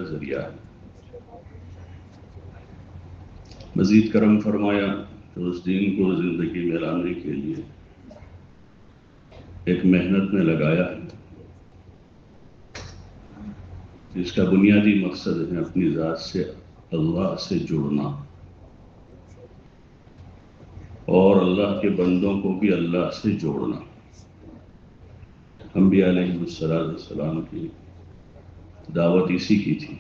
ذریعہ ہے۔ مزید کرم فرمایا کہ اس دین کو زندگی میں لانے کے لیے ایک محنت میں لگایا ہے، جس کا بنیادی مقصد ہے اپنی ذات سے اللہ سے جڑنا، اور اللہ کے بندوں کو بھی اللہ سے جوڑنا۔ انبیاء علیہ السلام کی دعوت اسی کی تھی،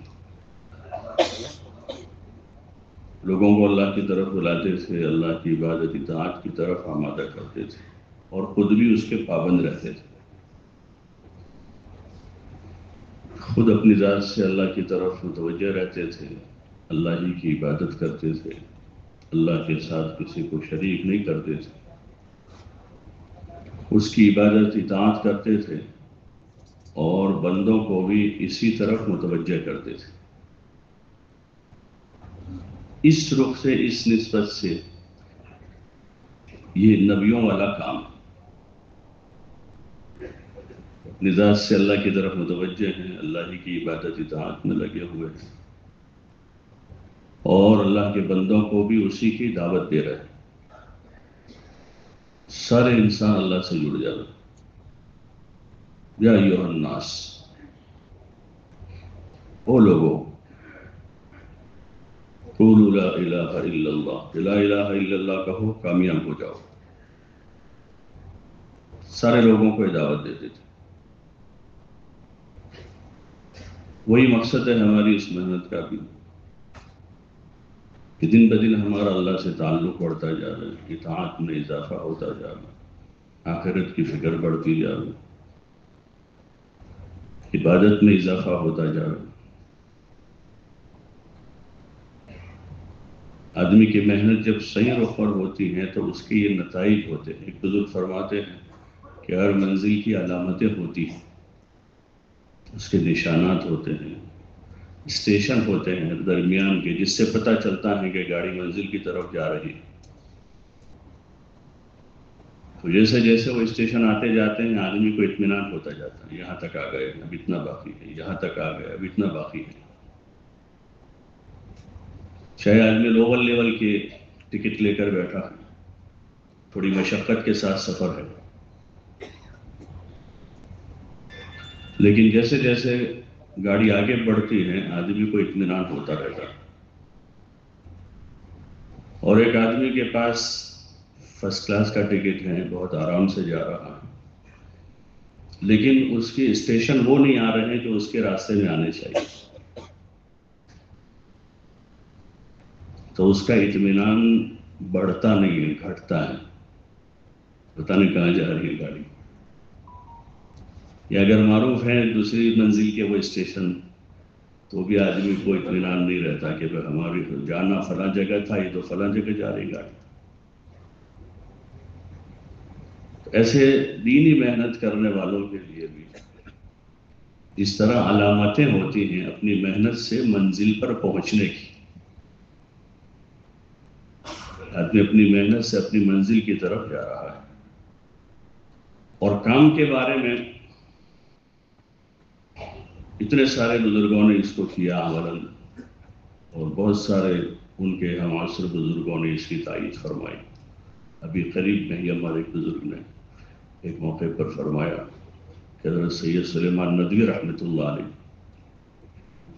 لوگوں کو اللہ کی طرف بلاتے تھے، اللہ کی عبادت اطاعت کی طرف آمادہ کرتے تھے، اور خود بھی اس کے پابند رہتے تھے، خود اپنی ذات سے اللہ کی طرف متوجہ رہتے تھے، اللہ ہی کی عبادت کرتے تھے، اللہ کے ساتھ کسی کو شریک نہیں کرتے تھے، اس کی عبادت اطاعت کرتے تھے، اور بندوں کو بھی اسی طرف متوجہ کرتے تھے۔ اس رخ سے، اس نسبت سے یہ نبیوں والا کام ہے، اپنی ذات سے اللہ کی طرف متوجہ ہیں، اللہ ہی کی عبادت اطاعت میں لگے ہوئے ہیں، اور اللہ کے بندوں کو بھی اسی کی دعوت دے رہے ہیں۔ سارے انسان اللہ سے جڑ جائے۔ یا ایھا الناس، او لوگوں، قولوا لا الہ الا اللہ، لا الہ الا اللہ کہو، کامیاب ہو جاؤ۔ سارے لوگوں کو دعوت دیتے تھے۔ وہی مقصد ہے ہماری اس محنت کا بھی، کہ دن بدن ہمارا اللہ سے تعلق بڑھتا جا رہا ہے، اطاعت میں اضافہ ہوتا جا رہا ہے، آخرت کی فکر بڑھتی جا رہی ہے، عبادت میں اضافہ ہوتا جا رہا ہے۔ آدمی کی محنت جب صحیح رخ پر ہوتی ہے تو اس کے یہ نتائج ہوتے ہیں۔ ایک بزرگ فرماتے ہیں کہ ہر منزل کی علامتیں ہوتی ہیں، اس کے نشانات ہوتے ہیں، اسٹیشن ہوتے ہیں درمیان کے، جس سے پتہ چلتا ہے کہ گاڑی منزل کی طرف جا رہی ہے۔ تو جیسے جیسے وہ اسٹیشن آتے جاتے ہیں، آدمی کو اطمینان ہوتا جاتا ہے، یہاں تک آ گئے، اب اتنا باقی ہے، یہاں تک آ گئے، اب اتنا باقی ہے۔ چاہے آدمی لوور لیول کی ٹکٹ لے کر بیٹھا ہے، تھوڑی مشقت کے ساتھ سفر ہے، لیکن جیسے جیسے گاڑی آگے بڑھتی ہے آدمی کو اطمینان ہوتا رہتا ہے۔ اور ایک آدمی کے پاس فرسٹ کلاس کا ٹکٹ ہے، بہت آرام سے جا رہا ہے، لیکن اس کے اسٹیشن وہ نہیں آ رہے ہیں جو اس کے راستے میں آنے چاہیے، تو اس کا اطمینان بڑھتا نہیں ہے، گھٹتا ہے، پتہ نہیں کہاں جا رہی ہے گاڑی۔ یا اگر معروف ہے دوسری منزل کے وہ اسٹیشن، تو بھی آدمی کو اطمینان نہیں رہتا کہ ہماری جانا فلاں جگہ تھا، یہ تو فلاں جگہ جا رہی گاڑی۔ ایسے دینی محنت کرنے والوں کے لیے بھی اس طرح علامتیں ہوتی ہیں اپنی محنت سے منزل پر پہنچنے کی۔ آدمی اپنی محنت سے اپنی منزل کی طرف جا رہا ہے، اور کام کے بارے میں اتنے سارے بزرگوں نے اس کو کیا عملاً، اور بہت سارے ان کے ہم عصر بزرگوں نے اس کی تائید فرمائی۔ ابھی قریب میں ہی ہمارے ایک بزرگ نے ایک موقع پر فرمایا کہ حضرت سید سلیمان ندوی رحمۃ اللہ علیہ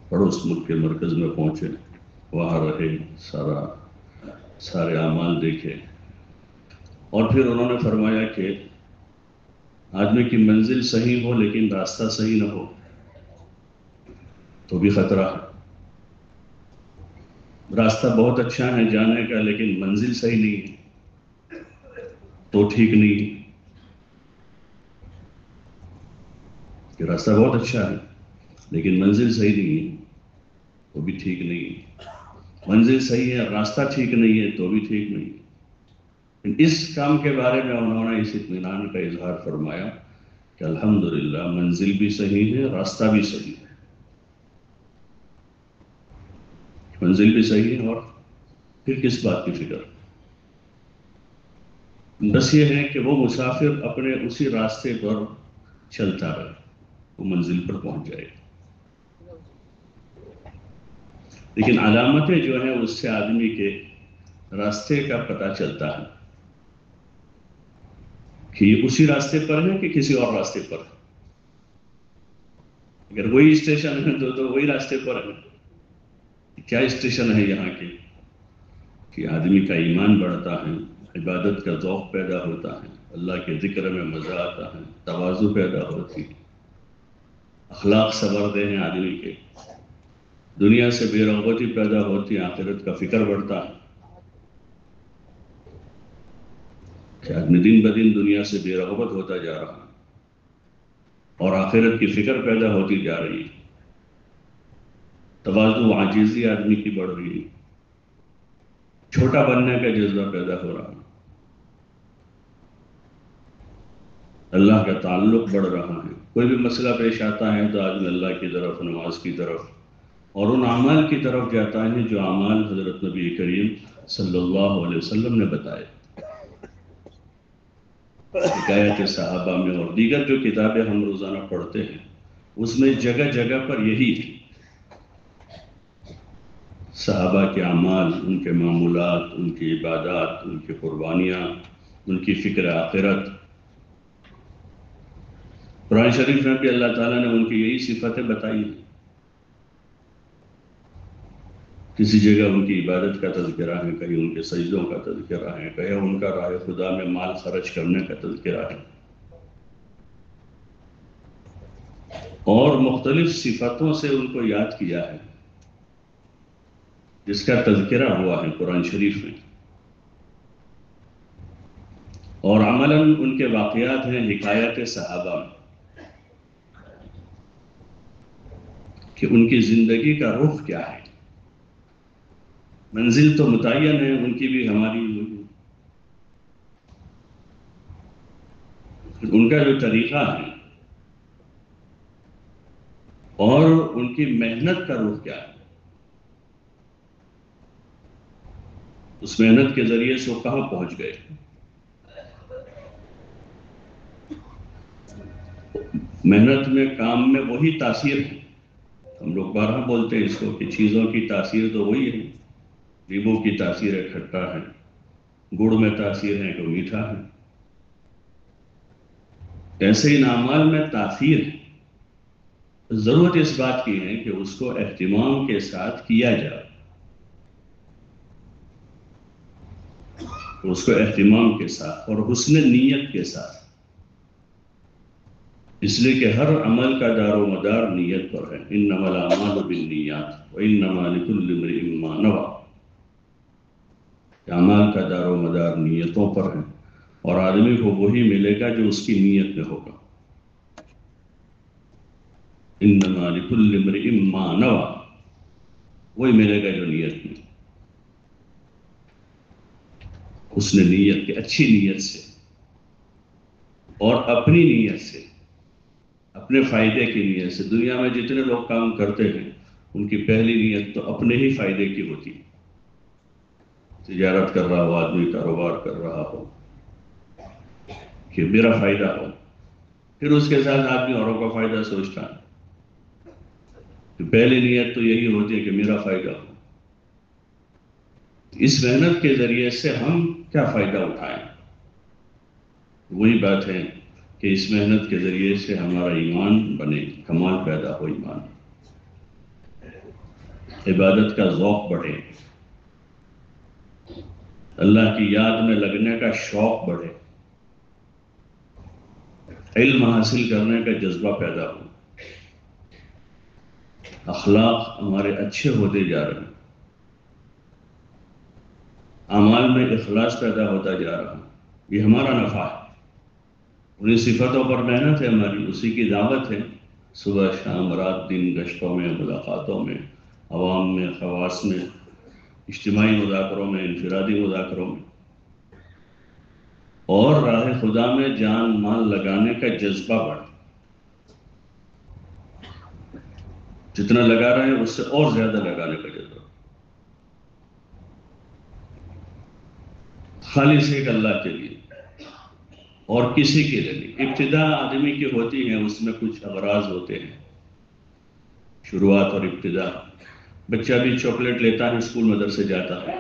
پڑوس ملک کے مرکز میں پہنچے، وہاں رہے، سارے اعمال دیکھے، اور پھر انہوں نے فرمایا کہ آدمی کی منزل صحیح ہو لیکن راستہ صحیح نہ ہو تو بھی خطرہ ہے۔ راستہ بہت اچھا ہے جانے کا، لیکن منزل صحیح نہیں ہے تو ٹھیک نہیں ہے۔ کہ راستہ بہت اچھا ہے لیکن منزل صحیح نہیں ہے تو بھی ٹھیک نہیں ہے، منزل صحیح ہے راستہ ٹھیک نہیں ہے تو بھی ٹھیک نہیں ہے۔ اس کام کے بارے میں انہوں نے اس اطمینان کا اظہار فرمایا کہ الحمدللہ منزل بھی صحیح ہے، راستہ بھی صحیح ہے، منزل بھی صحیح ہے، اور پھر کس بات کی فکر؟ بس یہ ہے کہ وہ مسافر اپنے اسی راستے پر چلتا رہے، وہ منزل پر پہنچ جائے گا۔ لیکن علامتیں جو ہیں اس سے آدمی کے راستے کا پتہ چلتا ہے کہ یہ اسی راستے پر ہے کہ کسی اور راستے پر ہے۔ اگر وہی اسٹیشن ہے تو وہی راستے پر ہے۔ کیا اسٹیشن ہے یہاں کے کہ آدمی کا ایمان بڑھتا ہے، عبادت کا ذوق پیدا ہوتا ہے، اللہ کے ذکر میں مزہ آتا ہے، تواضع پیدا ہوتی ہے، اخلاق سنورتے ہیں آدمی کے، دنیا سے بے رغبتی پیدا ہوتی ہے، آخرت کا فکر بڑھتا ہے کہ آدمی دن بدن دنیا سے بے رغبت ہوتا جا رہا ہے اور آخرت کی فکر پیدا ہوتی جا رہی ہے، تواضع و عاجزی آدمی کی بڑھ رہی ہے، چھوٹا بننے کا جذبہ پیدا ہو رہا ہے، اللہ کا تعلق بڑھ رہا ہے۔ کوئی بھی مسئلہ پیش آتا ہے تو آدمی اللہ کی طرف، نماز کی طرف اور ان اعمال کی طرف جاتا ہے جو اعمال حضرت نبی کریم صلی اللہ علیہ وسلم نے بتائے، حکایت صحابہ میں اور دیگر جو کتابیں ہم روزانہ پڑھتے ہیں اس میں جگہ جگہ پر یہی ہے، صحابہ کے اعمال، ان کے معمولات، ان کی عبادات، ان کی قربانیاں، ان کی فکر آخرت۔ قرآن شریف میں بھی اللہ تعالیٰ نے ان کی یہی صفتیں بتائی ہیں۔ کسی جگہ ان کی عبادت کا تذکرہ ہے، کہیں ان کے سجدوں کا تذکرہ ہے، کہیں ان کا راہ خدا میں مال خرچ کرنے کا تذکرہ ہے، اور مختلف صفتوں سے ان کو یاد کیا ہے جس کا تذکرہ ہوا ہے قرآن شریف میں، اور عملاً ان کے واقعات ہیں حکایات صحابہ میں کہ ان کی زندگی کا رخ کیا ہے۔ منزل تو متعین ہے ان کی بھی، ہماری بھی، ان کا جو طریقہ ہے اور ان کی محنت کا رخ کیا ہے، اس محنت کے ذریعے سے وہ کہاں پہنچ گئے۔ محنت میں، کام میں وہی تاثیر ہے، ہم لوگ بارہا بولتے ہیں اس کو کہ چیزوں کی تاثیر تو وہی ہے، لیموں کی تاثیر ہے کھٹا ہے، گڑ میں تاثیر ہے کہ میٹھا ہے، ایسے ان اعمال میں تاثیر ہے۔ ضرورت اس بات کی ہے کہ اس کو اہتمام کے ساتھ کیا جائے، اس کو اہتمام کے ساتھ اور حسن نیت کے ساتھ، اس لیے کہ ہر عمل کا دار و مدار نیت پر ہے۔ انما الاعمال بالنیات وانما لکل امرئ ما نوى، اعمال کا دار و مدار نیتوں پر ہے اور آدمی کو وہی ملے گا جو اس کی نیت میں ہوگا۔ انما لکل امرئ ما نوى، وہی ملے گا جو نیت میں، اس نے نیت کی، اچھی نیت سے اور اپنی نیت سے، اپنے فائدے کی نیت سے۔ دنیا میں جتنے لوگ کام کرتے ہیں ان کی پہلی نیت تو اپنے ہی فائدے کی ہوتی ہے۔ تجارت کر رہا ہو آدمی، کاروبار کر رہا ہو کہ میرا فائدہ ہو، پھر اس کے ساتھ آدمی اوروں کا فائدہ سوچتا ہے، کہ پہلی نیت تو یہی ہوتی ہے کہ میرا فائدہ ہو۔ اس محنت کے ذریعے سے ہم کیا فائدہ اٹھائیں؟ وہی بات ہے کہ اس محنت کے ذریعے سے ہمارا ایمان بنے، کمال پیدا ہو، ایمان، عبادت کا ذوق بڑھے، اللہ کی یاد میں لگنے کا شوق بڑھے، علم حاصل کرنے کا جذبہ پیدا ہو، اخلاق ہمارے اچھے ہوتے جا رہے ہیں، اعمال میں اخلاص پیدا ہوتا جا رہا ہے۔ یہ ہمارا نفع ہے، انہیں صفتوں پر محنت ہے ہماری، اسی کی دعوت ہے، صبح شام رات دن گشتوں میں، ملاقاتوں میں، عوام میں، خواص میں، اجتماعی مذاکروں میں، انفرادی مذاکروں میں، اور راہ خدا میں جان مال لگانے کا جذبہ بڑھے۔ جتنا لگا رہے ہیں اس سے اور زیادہ لگانے کا جذبہ، خالص ایک اللہ کے لیے اور کسی کے لیے نہیں۔ ابتدا آدمی کی ہوتی ہے، اس میں کچھ اغراض ہوتے ہیں، شروعات اور ابتدا، بچہ بھی چاکلیٹ لیتا ہے اسکول مدرسے جاتا ہے،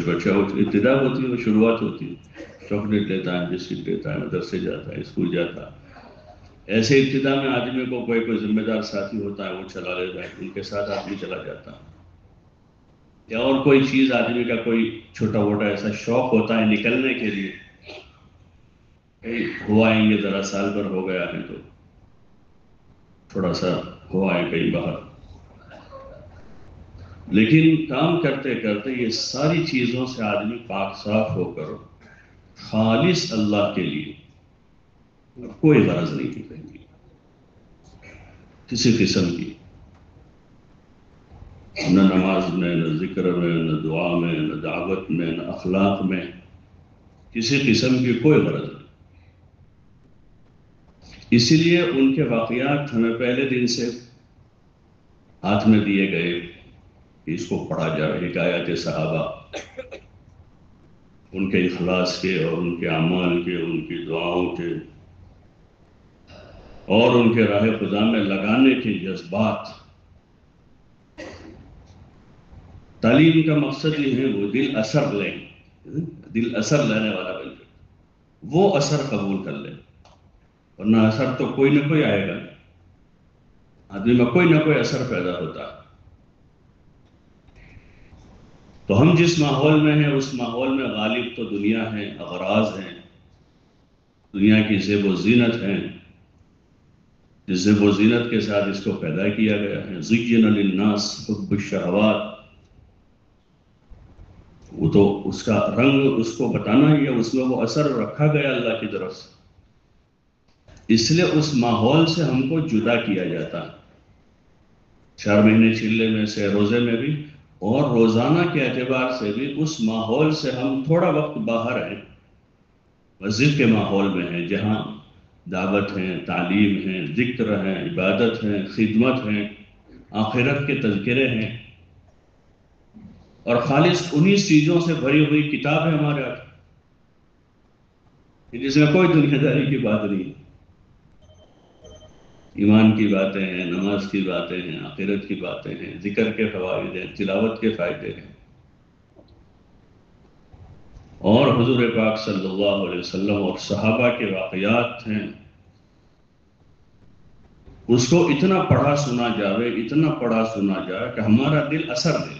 بچہ ابتدا ہوتی ہے، وہ شروعات ہوتی ہے، چاکلیٹ لیتا ہے، بسکٹ لیتا ہے، مدرسے جاتا ہے، اسکول جاتا ہے۔ ایسے ابتدا میں آدمی کو کوئی ذمہ دار ساتھی ہوتا ہے، وہ چلا لیتا ہے، ان کے ساتھ آدمی چلا جاتا ہے، یا اور کوئی چیز آدمی کا کوئی چھوٹا موٹا ایسا شوق ہوتا ہے نکلنے کے لیے، ہوا آئیں گے ذرا سال بھر ہو گیا ہے تو تھوڑا سا ہوا ہے کہیں باہر، لیکن کام کرتے کرتے یہ ساری چیزوں سے آدمی پاک صاف ہو کر خالص اللہ کے لیے، کوئی غرض نہیں کی کہیں کسی قسم کی، نہ نماز میں، نہ ذکر میں، نہ دعا میں، نہ دعوت میں، نہ اخلاق میں، کسی قسم کی کوئی غرض نہیں۔ اسی لیے ان کے واقعات ہمیں پہلے دن سے ہاتھ میں دیے گئے کہ اس کو پڑھا جائے، حکایات صحابہ، ان کے اخلاص کے اور ان کے اعمال کے، ان کی دعاؤں کے اور ان کے راہ خدا میں لگانے کے جذبات۔ تعلیم کا مقصد یہ ہے وہ دل اثر لیں، دل اثر لینے والا بن جائے، وہ اثر قبول کر لیں، ورنہ اثر تو کوئی نہ کوئی آئے گا، آدمی میں کوئی نہ کوئی اثر پیدا ہوتا ہے۔ تو ہم جس ماحول میں ہیں اس ماحول میں غالب تو دنیا ہے، اغراض ہیں، دنیا کی زیب و زینت ہیں، جس زیب و زینت کے ساتھ اس کو پیدا کیا گیا ہے۔ زین للناس حب الشہوات، وہ تو اس کا رنگ اس کو بتانا ہی ہے، اس میں وہ اثر رکھا گیا اللہ کی طرف سے، اس لیے اس ماحول سے ہم کو جدا کیا جاتا ہے، 4 مہینے چلے میں سے، روزے میں بھی، اور روزانہ کے اعتبار سے بھی اس ماحول سے ہم تھوڑا وقت باہر ہیں، مسجد کے ماحول میں ہیں جہاں دعوت ہیں، تعلیم ہیں، ذکر ہیں، عبادت ہیں، خدمت ہیں، آخرت کے تذکرے ہیں، اور خالص انہی چیزوں سے بھری ہوئی کتاب ہے ہمارے ہاتھ، جس میں کوئی دنیا داری کی بات نہیں، ایمان کی باتیں ہیں، نماز کی باتیں ہیں، آخرت کی باتیں ہیں، ذکر کے فوائد ہیں، تلاوت کے فائدے ہیں، اور حضور پاک صلی اللہ علیہ وسلم اور صحابہ کے واقعات ہیں۔ اس کو اتنا پڑھا سنا جاوے، اتنا پڑھا سنا جائے کہ ہمارا دل اثر لے،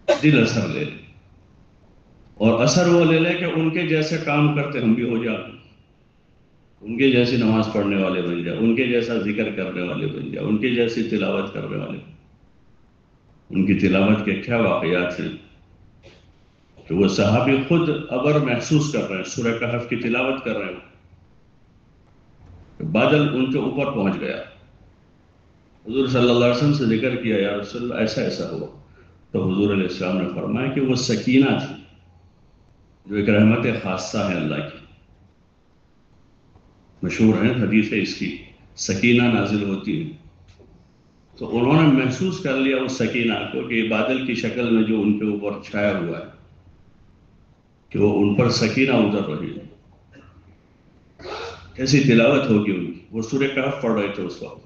دل اثر لے، اور اثر وہ لے لے کہ ان کے جیسے کام کرتے ہم بھی ہو جائیں، ان کے جیسی نماز پڑھنے والے بن جائے، ان کے جیسا ذکر کرنے والے بن جائے، ان کے جیسی تلاوت کرنے والے۔ ان کی تلاوت کے کیا واقعات ہیں کہ وہ صحابی خود ابر محسوس کر رہے ہیں، سورہ کہف کی تلاوت کر رہے ہیں کہ بادل ان کے اوپر پہنچ گیا، حضور صلی اللہ علیہ وسلم سے ذکر کیا، یا رسول اللہ ایسا ایسا ہوا، تو حضور علیہ السلام نے فرمایا کہ وہ سکینہ تھی، جو ایک رحمت خاصہ ہے اللہ کی، مشہور ہے حدیث ہے اس کی، سکینہ نازل ہوتی ہے، تو انہوں نے محسوس کر لیا اس سکینہ کو کہ بادل کی شکل میں جو ان کے اوپر چھایا ہوا ہے، کہ وہ ان پر سکینہ اتر رہی ہے، کیسی تلاوت ہوگی ان کی، وہ سورہ کہف پڑھ رہے تھے اس وقت۔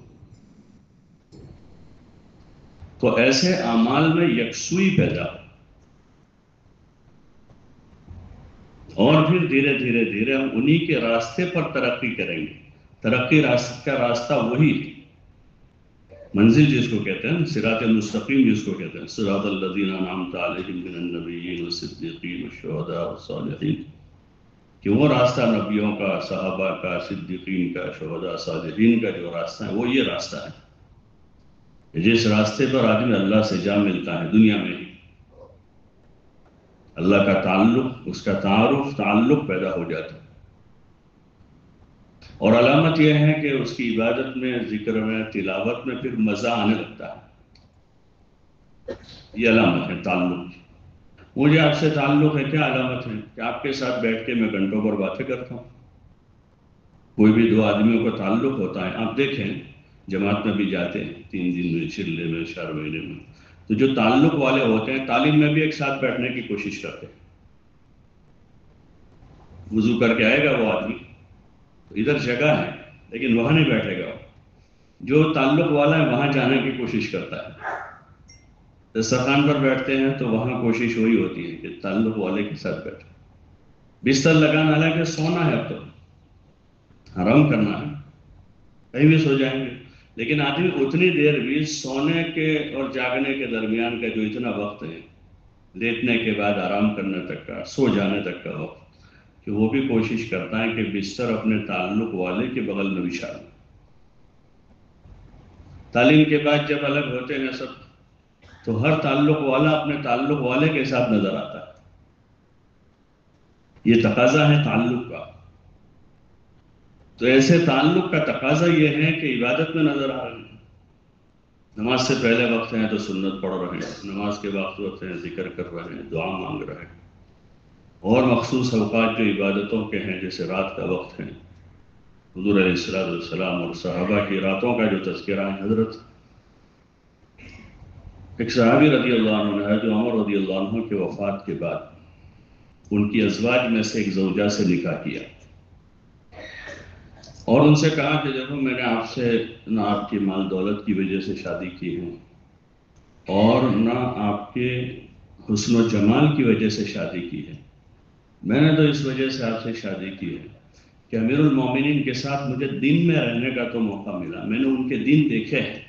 تو ایسے اعمال میں یکسوئی پیدا ہو، اور پھر دھیرے دھیرے دھیرے ہم انہی کے راستے پر ترقی کریں گے۔ ترقی کا راستہ وہی ہے، منزل جس کو کہتے ہیں، صراط مستقیم جس کو کہتے ہیں، صراط الذین انعمت علیہم من النبیین والصدیقین والشہداء والصالحین، کہ وہ راستہ نبیوں کا، صحابہ کا، صدیقین کا، شہداء، صالحین کا جو راستہ ہے وہ یہ راستہ ہے، جس راستے پر آدمی اللہ سے جا ملتا ہے دنیا میں ہی، اللہ کا تعلق، اس کا تعلق پیدا ہو جاتا ہے، اور علامت یہ ہے کہ اس کی عبادت میں، ذکر میں، تلاوت میں پھر مزہ آنے لگتا ہے، یہ علامت ہے تعلق کی۔ مجھے آپ سے تعلق ہے، کیا علامت ہے کہ آپ کے ساتھ بیٹھ کے میں گھنٹوں پر باتیں کرتا ہوں، کوئی بھی 2 آدمیوں کا تعلق ہوتا ہے، آپ دیکھیں جماعت میں بھی جاتے ہیں 3 دن میں، چلے میں، 4 مہینے میں، تو جو تعلق والے ہوتے ہیں تعلیم میں بھی ایک ساتھ بیٹھنے کی کوشش کرتے ہیں، وضو کر کے آئے گا وہ آدمی، ادھر جگہ ہے لیکن وہاں نہیں بیٹھے گا، جو تعلق والا ہے وہاں جانے کی کوشش کرتا ہے. دسترخوان پر بیٹھتے ہیں تو وہاں کوشش وہی ہوتی ہے کہ تعلق والے کے ساتھ بیٹھے. بستر لگانا، حالانکہ سونا ہے، اب تو آرام کرنا ہے، کہیں بھی سو جائیں گے، لیکن آدمی اتنی دیر بھی سونے کے اور جاگنے کے درمیان کا جو اتنا وقت ہے، لیٹنے کے بعد آرام کرنے تک کا، سو جانے تک کا وقت، کہ وہ بھی کوشش کرتا ہے کہ بستر اپنے تعلق والے کے بغل میں بچھا لے. تعلیم کے بعد جب الگ ہوتے ہیں سب، تو ہر تعلق والا اپنے تعلق والے کے ساتھ نظر آتا ہے. یہ تقاضا ہے تعلق کا. تو ایسے تعلق کا تقاضا یہ ہے کہ عبادت میں نظر آ رہے ہیں. نماز سے پہلے وقت ہیں تو سنت پڑھ رہے ہیں، نماز کے وقت ہیں ذکر کر رہے ہیں، دعا مانگ رہے ہیں. اور مخصوص اوقات جو عبادتوں کے ہیں، جیسے رات کا وقت ہے، حضور علیہ السلام اور صحابہ کی راتوں کا جو تذکرہ ہے. حضرت ایک صحابی رضی اللہ عنہ ہے جو عمر رضی اللہ عنہ کے وفات کے بعد ان کی ازواج میں سے ایک زوجہ سے نکاح کیا اور ان سے کہا کہ دیکھو، میں نے آپ سے نہ آپ کی مال دولت کی وجہ سے شادی کی ہے اور نہ آپ کے حسن و جمال کی وجہ سے شادی کی ہے. میں نے تو اس وجہ سے آپ سے شادی کی ہے کہ امیر المومنین کے ساتھ مجھے دن میں رہنے کا تو موقع ملا. میں نے ان کے دن دیکھے ہیں،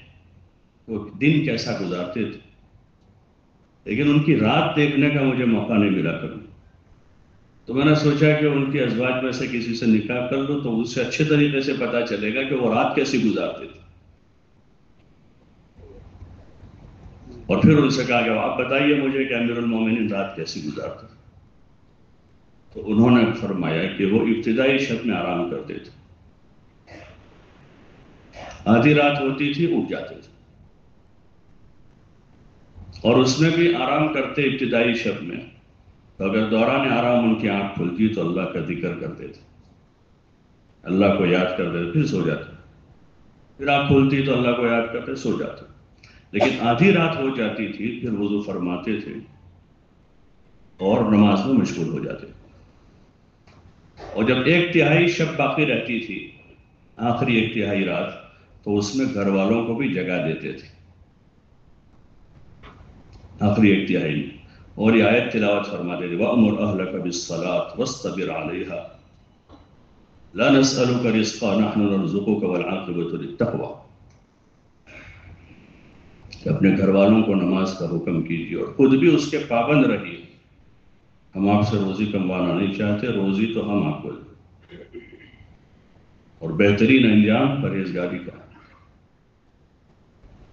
وہ دن کیسا گزارتے تھے، لیکن ان کی رات دیکھنے کا مجھے موقع نہیں ملا کبھی. تو میں نے سوچا کہ ان کی ازواج میں سے کسی سے نکاح کر لوں تو اس سے اچھے طریقے سے پتہ چلے گا کہ وہ رات کیسی گزارتے تھے. اور پھر ان سے کہا کہ آپ بتائیے مجھے کہ امیر المومنین رات کیسی گزارتے تھے. تو انہوں نے فرمایا کہ وہ ابتدائی شب میں آرام کرتے تھے، آدھی رات ہوتی تھی اٹھ جاتے تھے، اور اس میں بھی آرام کرتے ابتدائی شب میں. تو اگر دوران آرام ان کی آنکھ کھلتی تو اللہ کا ذکر کرتے تھے، اللہ کو یاد کرتے تھے، پھر سو جاتے. پھر آنکھ کھلتی تو اللہ کو یاد کرتے، سو جاتے. لیکن آدھی رات ہو جاتی تھی پھر وضو فرماتے تھے اور نماز میں مشغول ہو جاتے. اور جب ایک تہائی شب باقی رہتی تھی، آخری ایک تہائی رات، تو اس میں گھر والوں کو بھی جگہ دیتے تھے آخری ایک تہائی میں. اور یہ آیت تلاوت فرماتے تھے وَأْمُرْ أَهْلَكَ بِالصَّلَاةِ وَاسْتَبِرْ عَلَيْهَا لَا نَسْأَلُكَ رِزْقًا نَحْنُ نَرْزُقُكَ وَالْعَاقِبَةُ لِلتَّقْوَىٰ. کہ اپنے گھر والوں کو نماز کا حکم کیجیے اور خود بھی اس کے پابند رہیے. ہم آپ سے روزی کموانا نہیں چاہتے، روزی تو ہم آپ کو دیں، اور بہترین انجام پرہیزگاری کا.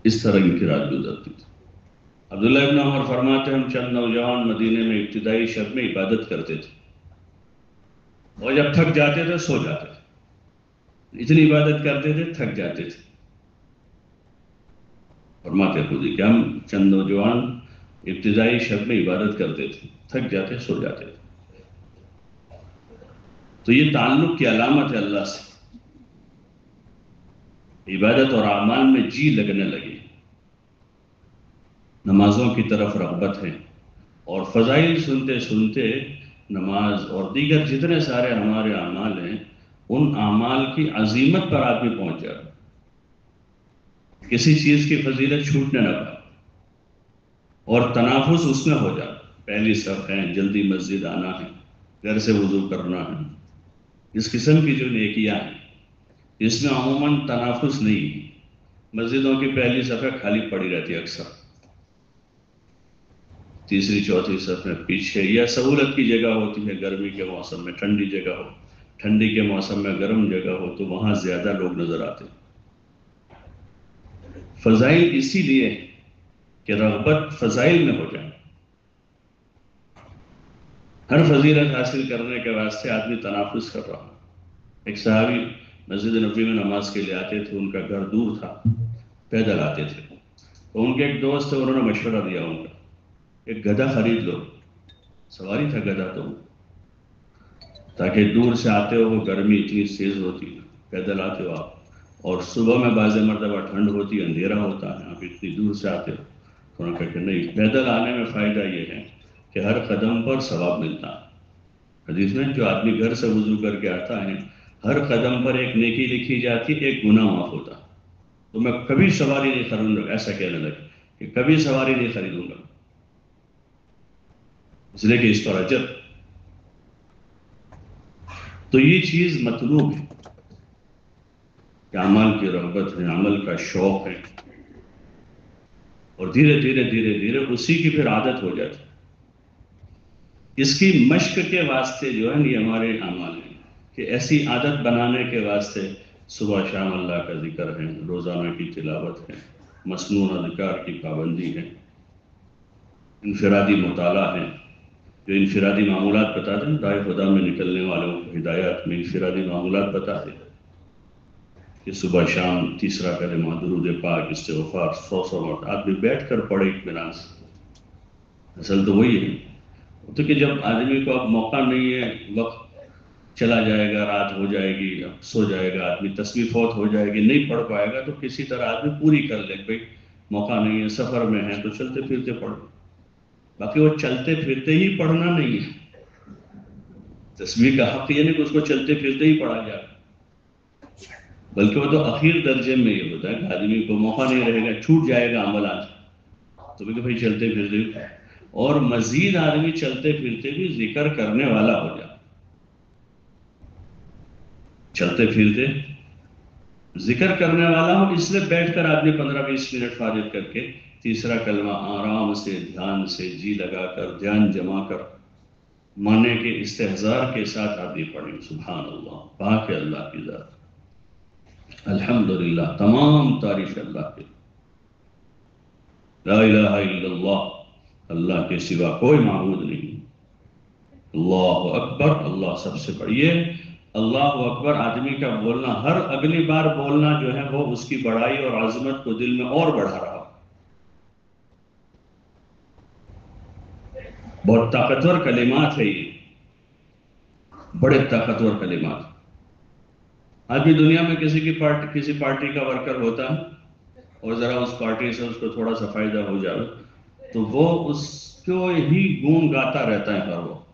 اس طرح ان کی رات گزرتی تھی. عبداللہ ابن عمر فرماتے ہم چند نوجوان مدینے میں ابتدائی شب میں عبادت کرتے تھے اور جب تھک جاتے تھے سو جاتے تھے. اتنی عبادت کرتے تھے تھک جاتے تھے. فرماتے خود ہی کہ ہم چند نوجوان ابتدائی شب میں عبادت کرتے تھے، تھک جاتے سو جاتے تھے. تو یہ تعلق کی علامت ہے اللہ سے. عبادت اور اعمال میں جی لگنے لگی، نمازوں کی طرف رغبت ہے، اور فضائل سنتے سنتے نماز اور دیگر جتنے سارے ہمارے اعمال ہیں ان اعمال کی عظیمت پر آدمی پہنچ جائے، کسی چیز کی فضیلت چھوٹنے نہ پائے اور تنافس اس میں ہو جائے. پہلی صف ہے، جلدی مسجد آنا ہے، گھر سے وضو کرنا ہے، اس قسم کی جو نیکیاں ہیں اس میں عموماً تنافس نہیں. مسجدوں کی پہلی صفیں خالی پڑی رہتی ہے اکثر، تیسری چوتھی صف میں پیچھے، یا سہولت کی جگہ ہوتی ہے، گرمی کے موسم میں ٹھنڈی جگہ ہو، ٹھنڈی کے موسم میں گرم جگہ ہو تو وہاں زیادہ لوگ نظر آتے. فضائل اسی لیے کہ رغبت فضائل میں ہو جائے. ہر فضیلت حاصل کرنے کے واسطے آدمی تنافس کر رہا. ایک صحابی مسجد نبوی میں نماز کے لیے آتے تھے، ان کا گھر دور تھا، پیدل آتے تھے. تو ان کے ایک دوست تھے، انہوں نے مشورہ دیا ان کا ایک گدھا خرید لو. سواری تھا گدھا تو، تاکہ دور سے آتے ہو، وہ گرمی اتنی تیز ہوتی ہے، پیدل آتے ہو آپ، اور صبح میں بعض مرتبہ ٹھنڈ ہوتی ہے، اندھیرا ہوتا ہے، آپ اتنی دور سے آتے ہو. تو انہوں نے کہا کہ نہیں، پیدل آنے میں فائدہ یہ ہے کہ ہر قدم پر ثواب ملتا ہے. حدیث میں جو آدمی گھر سے وضو کر کے آتا ہے ہر قدم پر ایک نیکی لکھی جاتی ہے، ایک گناہ معاف ہوتا ہے. تو میں کبھی سواری نہیں خریدوں گا، ایسا کہنے لگے کہ کبھی سواری نہیں خریدوں گا، اس لیے کہ اس پر اجر۔ تو یہ چیز مطلوب ہے کہ عمل کی رغبت ہے، عمل کا شوق ہے، اور دھیرے دھیرے دھیرے دھیرے اسی کی پھر عادت ہو جاتی ہے۔ اس کی مشق کے واسطے جو ہے یہ ہمارے اعمال ہیں کہ ایسی عادت بنانے کے واسطے صبح شام اللہ کا ذکر ہے، روزانہ کی تلاوت ہے، مسنون اذکار کی پابندی ہے، انفرادی مطالعہ ہے۔ جو انفرادی معمولات بتاتے ہیں، رائے خدا میں نکلنے والوں کو ہدایات میں انفرادی معمولات بتاتے ہیں کہ صبح شام تیسرا کلمہ، درود پاک، استغفار 100 مرتبہ آدمی بیٹھ کر پڑھے اطمینان سے۔ اصل تو وہی ہے تو کہ جب آدمی کو اب موقع نہیں ہے، وقت چلا جائے گا، رات ہو جائے گی، اب سو جائے گا آدمی، تصویر فوت ہو جائے گی، نہیں پڑھ پائے گا، تو کسی طرح آدمی پوری کر لے، بھائی موقع نہیں ہے، سفر میں ہے تو چلتے پھرتے پڑھ۔ باقی وہ چلتے پھرتے ہی پڑھنا نہیں ہے، تصویر کا حق یہ نہیں کہ اس کو چلتے پھرتے ہی پڑھا جائے، بلکہ وہ تو اخیر درجے میں یہ ہوتا ہے کہ آدمی کو موقع نہیں رہے گا، چھوٹ جائے گا عمل آج، تو کہ بھائی چلتے پھرتے، اور مزید آدمی چلتے پھرتے بھی ذکر کرنے والا ہو جائے، چلتے پھرتے ذکر کرنے والا ہو، اس لیے بیٹھ کر آدمی 15-20 منٹ فارغ کر کے تیسرا کلمہ آرام سے، دھیان سے، جی لگا کر، دھیان جما کر، مانے کے استحضار کے ساتھ آدمی پڑھیں۔ سبحان اللہ، پاک ہے اللہ کی ذات، الحمدللہ، تمام تعریف اللہ کی، لا الہ الا اللہ، اللہ کے سوا کوئی معبود نہیں، اللہ اکبر، اللہ سب سے بڑی ہے۔ اللہ اکبر آدمی کا بولنا، ہر اگلی بار بولنا جو ہے وہ اس کی بڑائی اور عظمت کو دل میں اور بڑھا رہا، بہت طاقتور کلمات ہے یہ، بڑے طاقتور کلمات۔ آدمی دنیا میں کسی پارٹی کا ورکر ہوتا ہے اور ذرا اس پارٹی سے اس کو تھوڑا سا فائدہ ہو جائے تو وہ اس کو ہی گون گاتا رہتا ہے ہر وقت،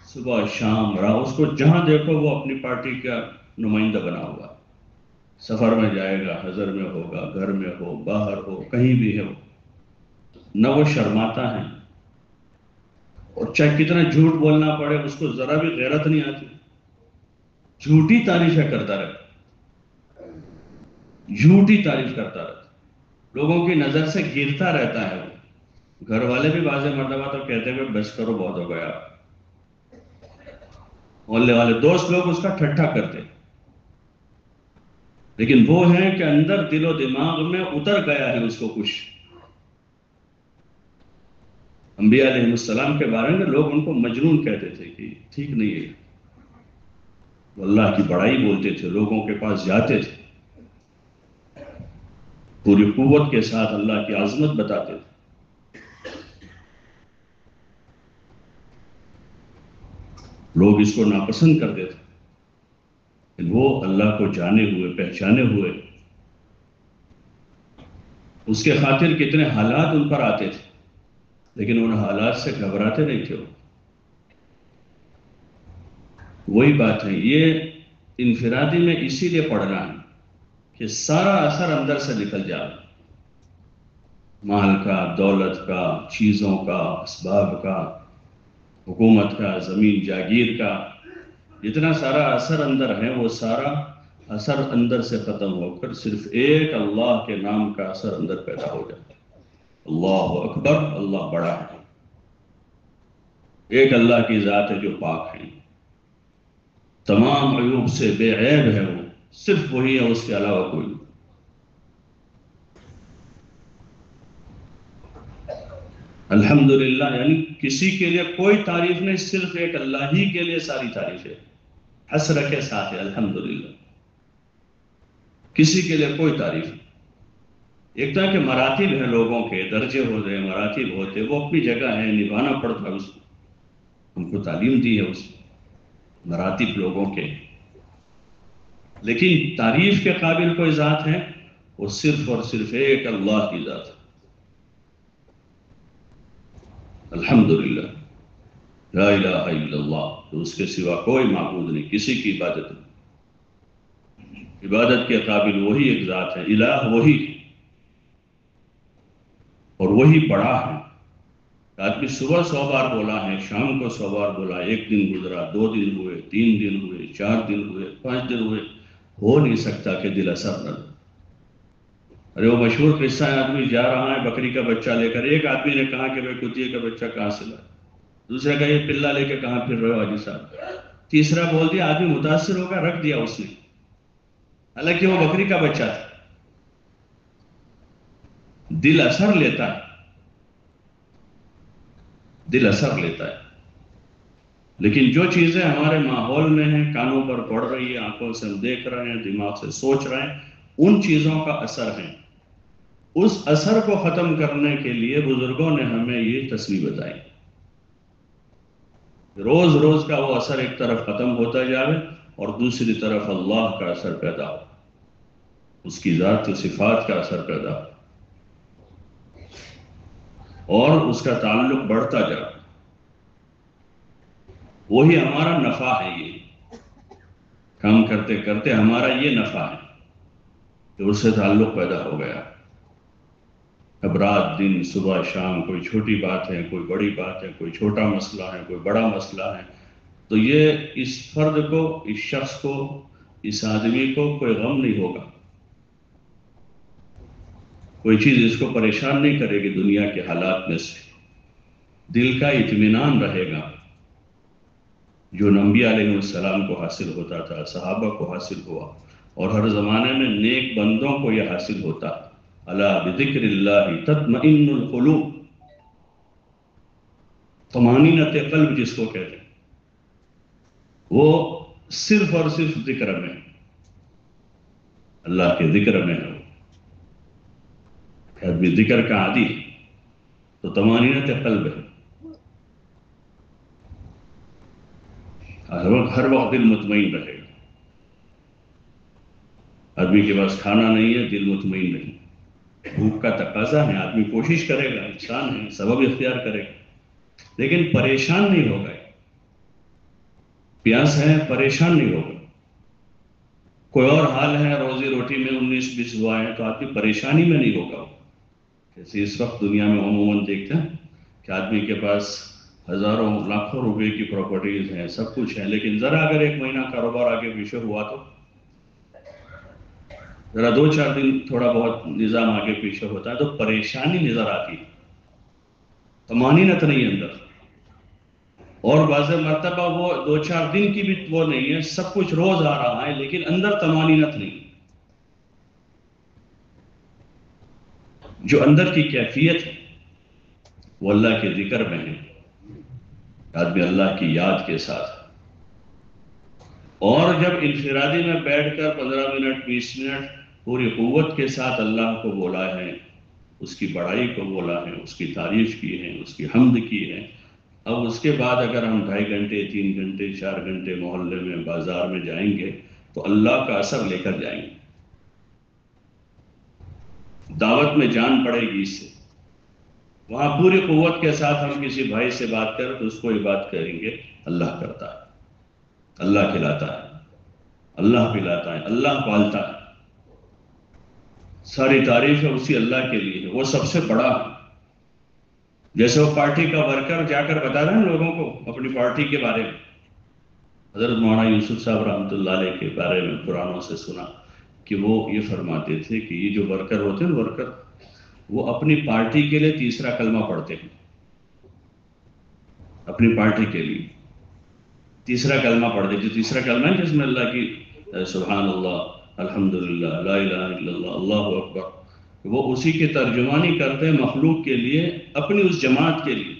صبح شام رات، اس کو جہاں دیکھو وہ اپنی پارٹی کا نمائندہ بنا ہوا، سفر میں جائے گا، حضر میں ہوگا، گھر میں ہو، باہر ہو، کہیں بھی ہے، نہ وہ شرماتا ہے، اور چاہے کتنا جھوٹ بولنا پڑے اس کو ذرا بھی غیرت نہیں آتی، جھوٹی تعریفیں کرتا رہتا، جھوٹی تعریف کرتا رہتا، لوگوں کی نظر سے گرتا رہتا ہے وہ۔ گھر والے بھی بعض مرتبہ تو کہتے ہیں بس کرو، بہت ہو گیا، محلے والے دوست لوگ اس کا ٹھٹھا کرتے، لیکن وہ ہے کہ اندر دل و دماغ میں اتر گیا ہے اس کو کچھ۔ انبیاء علیہ السلام کے بارے میں لوگ ان کو مجنون کہتے تھے کہ ٹھیک نہیں ہے، وہ اللہ کی بڑائی بولتے تھے، لوگوں کے پاس جاتے تھے، پوری قوت کے ساتھ اللہ کی عظمت بتاتے تھے، لوگ اس کو ناپسند کرتے تھے، لیکن وہ اللہ کو جانے ہوئے، پہچانے ہوئے، اس کے خاطر کتنے حالات ان پر آتے تھے، لیکن ان حالات سے گھبراتے نہیں تھے۔ وہی بات ہے، یہ انفرادی میں اسی لیے پڑھنا ہے کہ سارا اثر اندر سے نکل جائے، مال کا، دولت کا، چیزوں کا، اسباب کا، حکومت کا، زمین جاگیر کا، جتنا سارا اثر اندر ہے وہ سارا اثر اندر سے ختم ہو کر صرف ایک اللہ کے نام کا اثر اندر پیدا ہو جاتا ہے۔ اللہ اکبر، اللہ بڑا ہے، ایک اللہ کی ذات ہے جو پاک ہے، تمام عیوب سے بے عیب ہے، وہ صرف وہی ہے، اس کے علاوہ کوئی نہیں۔ الحمدللہ، یعنی کسی کے لیے کوئی تعریف نہیں، صرف ایک اللہ ہی کے لیے ساری تعریف ہے، حسر کے ساتھ ہے، الحمدللہ، کسی کے لیے کوئی تعریف نہیں۔ ایک طرح کے مراتب ہیں، لوگوں کے درجے ہوتے ہیں، مراتب ہوتے، وہ اپنی جگہ ہے، نبھانا پڑتا ہے اس کو، ہم کو تعلیم دی ہے اس مراتب لوگوں کے، لیکن تعریف کے قابل کوئی ذات ہے وہ صرف اور صرف ایک اللہ کی ذات ہے، الحمدللہ، لا الہ الا اللہ، تو اس کے سوا کوئی معبود نہیں، کسی کی عبادت نہیں۔ عبادت کے قابل وہی ایک ذات ہے، الہ وہی، اور وہی بڑا ہے۔ آدمی صبح 100 بار بولا ہے، شام کو 100 بار بولا، ایک دن گزرا، 2 دن ہوئے، 3 دن ہوئے، 4 دن ہوئے، 5 دن ہوئے، ہو نہیں سکتا کہ دل اثر نہ دے۔ ارے وہ مشہور قصہ ہے، آدمی جا رہا ہے بکری کا بچہ لے کر، ایک آدمی نے کہا کہ بھائی کتیے کا بچہ کہاں سے لائے؟ دوسرا کہا یہ پلہ لے کے کہاں پھر رہے ہو حاجی صاحب؟ تیسرا بول دیا، آدمی متاثر ہو گیا، رکھ دیا اس نے، حالانکہ وہ بکری کا بچہ تھا۔ دل اثر لیتا ہے، دل اثر لیتا ہے، لیکن جو چیزیں ہمارے ماحول میں ہیں، کانوں پر پڑ رہی ہے، آنکھوں سے ہم دیکھ رہے ہیں، دماغ سے سوچ رہے ہیں، ان چیزوں کا اثر ہے۔ اس اثر کو ختم کرنے کے لیے بزرگوں نے ہمیں یہ تصویر بتائی، روز روز کا وہ اثر ایک طرف ختم ہوتا جائے اور دوسری طرف اللہ کا اثر پیدا ہو، اس کی ذات و صفات کا اثر پیدا ہو اور اس کا تعلق بڑھتا جائے۔ وہی ہمارا نفع ہے، یہ کام کرتے کرتے ہمارا یہ نفع ہے کہ اس سے تعلق پیدا ہو گیا۔ اب رات دن صبح شام کوئی چھوٹی بات ہے، کوئی بڑی بات ہے، کوئی چھوٹا مسئلہ ہے، کوئی بڑا مسئلہ ہے، تو یہ اس فرد کو، اس شخص کو، اس آدمی کو کوئی غم نہیں ہوگا، کوئی چیز اس کو پریشان نہیں کرے گی دنیا کے حالات میں سے، دل کا اطمینان رہے گا، جو نبی علیہ السلام کو حاصل ہوتا تھا، صحابہ کو حاصل ہوا، اور ہر زمانے میں نیک بندوں کو یہ حاصل ہوتا۔ الا بذکر اللہ تطمئن القلوب، طمانینت قلب جس کو کہتے ہیں، وہ صرف اور صرف ذکر میں ہے، اللہ کے ذکر میں ہے۔ آدمی ذکر کا عادی ہے تو طمانینت قلب ہے، ہر وقت دل مطمئن رہے گا۔ آدمی کے پاس کھانا نہیں ہے، دل مطمئن نہیں، بھوک کا تقاضا ہے، آدمی کوشش کرے گا، انسان ہے، سبب اختیار کرے گا، لیکن پریشان نہیں ہوگا۔ پیاس ہے، پریشان نہیں ہوگا۔ کوئی اور حال ہے، روزی روٹی میں 19-20 ہوا ہے، تو آدمی پریشانی میں نہیں ہوگا۔ جیسے اس وقت دنیا میں عموماً دیکھتے ہیں کہ آدمی کے پاس ہزاروں لاکھوں روپے کی پراپرٹیز ہیں، سب کچھ ہے، لیکن ذرا اگر ایک مہینہ کاروبار آگے پیچھے ہوا تو ذرا 2-4 دن تھوڑا بہت نظام آگے پیچھے ہوتا ہے تو پریشانی نظر آتی ہے، طمانینت نہیں اندر۔ اور بعض مرتبہ وہ 2-4 دن کی بھی وہ نہیں ہے، سب کچھ روز آ رہا ہے لیکن اندر طمانینت نہیں۔ جو اندر کی کیفیت ہے وہ اللہ کے ذکر میں ہے، آدمی اللہ کی یاد کے ساتھ، اور جب انفرادی میں بیٹھ کر 15 منٹ 20 منٹ پوری قوت کے ساتھ اللہ کو بولا ہے، اس کی بڑائی کو بولا ہے، اس کی تعریف کی ہے، اس کی حمد کی ہے، اب اس کے بعد اگر ہم 2.5 گھنٹے 3 گھنٹے 4 گھنٹے محلے میں بازار میں جائیں گے تو اللہ کا اثر لے کر جائیں گے، دعوت میں جان پڑے گی اس سے۔ وہاں پوری قوت کے ساتھ ہم کسی بھائی سے بات کریں تو اس کو یہ بات کریں گے، اللہ کرتا ہے، اللہ کھلاتا ہے، اللہ پلاتا ہے، اللہ پالتا ہے، ساری تعریف ہے اسی اللہ کے لیے، وہ سب سے بڑا ہے۔ جیسے وہ پارٹی کا ورکر جا کر بتا رہے ہیں لوگوں کو اپنی پارٹی کے بارے میں، حضرت مولانا یوسف صاحب رحمۃ اللہ علیہ کے بارے میں پرانوں سے سنا کہ وہ یہ فرماتے تھے کہ یہ جو ورکر ہوتے ہیں ورکر، وہ اپنی پارٹی کے لیے تیسرا کلمہ پڑھتے ہیں، اپنی پارٹی کے لیے تیسرا کلمہ پڑھتے ہیں، جو تیسرا کلمہ ہے جس میں اللہ کی سبحان اللہ، الحمدللہ، لا الہ الا اللہ، اللہ اکبر، وہ اسی کی ترجمانی کرتے ہیں مخلوق کے لیے، اپنی اس جماعت کے لیے،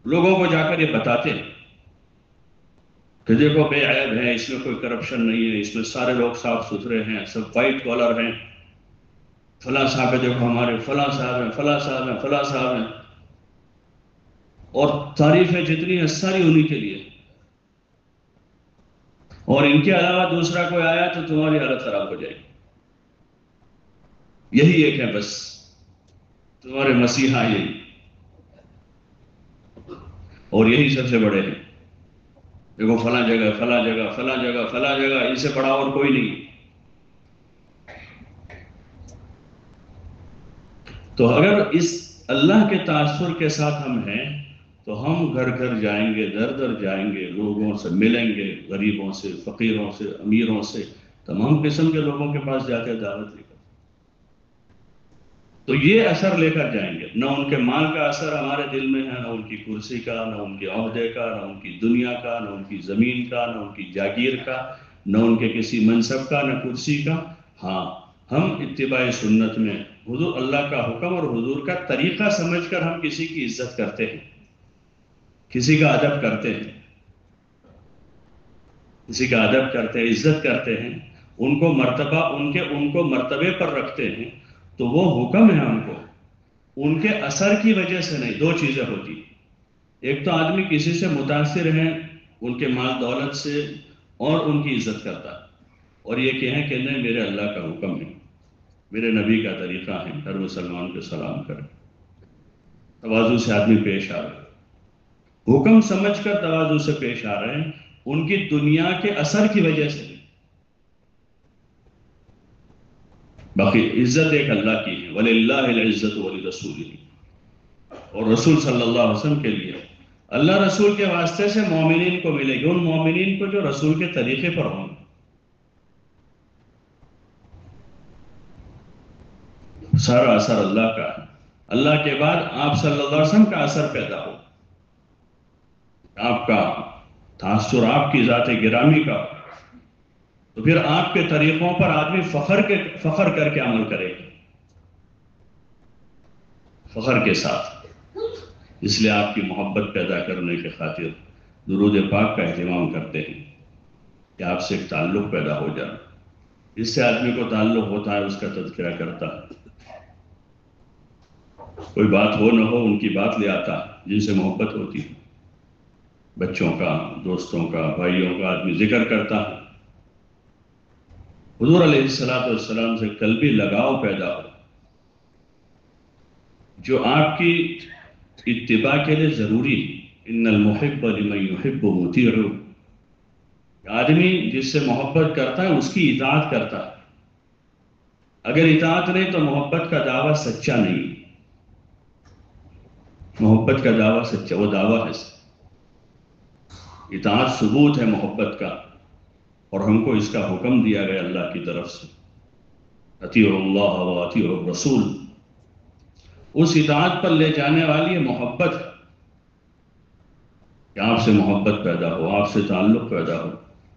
لوگوں کو جا کر یہ بتاتے ہیں کہ دیکھو بے عیب ہے، اس میں کوئی کرپشن نہیں ہے، اس میں سارے لوگ صاف ستھرے ہیں، سب وائٹ کالر ہیں، فلاں صاحب ہے، دیکھو ہمارے فلاں صاحب ہیں، فلاں صاحب ہیں، فلاں صاحب ہیں، اور تعریفیں جتنی ہیں ساری انہی کے لیے، اور ان کے علاوہ دوسرا کوئی آیا تو تمہاری حالت خراب ہو جائے گی، یہی ایک ہے بس تمہارے مسیحا، یہی، اور یہی سب سے بڑے ہیں، دیکھو فلاں جگہ فلاں جگہ فلاں جگہ فلاں جگہ، ان سے بڑا اور کوئی نہیں، تو اگر اس اللہ کے تاثر کے ساتھ ہم ہیں تو ہم گھر گھر جائیں گے، در در جائیں گے، لوگوں سے ملیں گے، غریبوں سے، فقیروں سے، امیروں سے، تمام قسم کے لوگوں کے پاس جا کے دعوت لے کر، تو یہ اثر لے کر جائیں گے۔ نہ ان کے مال کا اثر ہمارے دل میں ہے، نہ ان کی کرسی کا، نہ ان کے عہدے کا، نہ ان کی دنیا کا، نہ ان کی زمین کا، نہ ان کی جاگیر کا، نہ ان کے کسی منصب کا، نہ کرسی کا۔ ہاں، ہم اتباع سنت میں حضور اللہ کا حکم اور حضور کا طریقہ سمجھ کر ہم کسی کی عزت کرتے ہیں، کسی کا ادب کرتے ہیں، کسی کا ادب کرتے ہیں، عزت کرتے ہیں، ان کو مرتبہ ان کو مرتبے پر رکھتے ہیں، تو وہ حکم ہے ہم کو، ان کے اثر کی وجہ سے نہیں۔ دو چیزیں ہوتی، ایک تو آدمی کسی سے متاثر ہے ان کے مال دولت سے اور ان کی عزت کرتا ہے، اور یہ کہیں کہ نہیں میرے اللہ کا حکم ہے، میرے نبی کا طریقہ ہے، ہر مسلمان کو سلام کرے، تواضع سے آدمی پیش آ رہا ہے، حکم سمجھ کر تواضع سے پیش آ رہے ہیں، ان کی دنیا کے اثر کی وجہ سے نہیں۔ باقی عزت ایک اللہ کی ہے، وَلِلَّهِ الْعِزَّةُ وَلِرَسُولِهِ، اور رسول صلی اللہ علیہ وسلم کے لیے اللہ رسول کے واسطے سے مومنین کو ملے گی، ان مومنین کو جو رسول کے طریقے پر ہوں۔ سارا اثر اللہ کا ہے، اللہ کے بعد آپ صلی اللہ علیہ وسلم کا اثر پیدا ہو، آپ کا تاثر آپ کی ذات گرامی کا، تو پھر آپ کے طریقوں پر آدمی فخر کر کے عمل کرے گا، فخر کے ساتھ۔ اس لیے آپ کی محبت پیدا کرنے کے خاطر درود پاک کا اہتمام کرتے ہیں کہ آپ سے ایک تعلق پیدا ہو جائے، اس سے آدمی کو تعلق ہوتا ہے، اس کا تذکرہ کرتا ہے، کوئی بات ہو نہ ہو ان کی بات لے آتا ہے جن سے محبت ہوتی ہے، بچوں کا، دوستوں کا، بھائیوں کا آدمی ذکر کرتا ہے، حضور علیہ السلام سے قلبی لگاؤ پیدا ہو، جو آپ کی اتباع کے لیے ضروری ہے۔ ان المحب لمن يحب مطیع، آدمی جس سے محبت کرتا ہے اس کی اطاعت کرتا ہے، اگر اطاعت نہیں تو محبت کا دعویٰ سچا نہیں، محبت کا دعویٰ سچا، وہ دعویٰ ہے، اطاعت ثبوت ہے محبت کا، اور ہم کو اس کا حکم دیا گیا اللہ کی طرف سے، اطیعوا اللہ و اطیعوا الرسول، اس اطاعت پر لے جانے والی محبت کہ آپ سے محبت پیدا ہو، آپ سے تعلق پیدا ہو،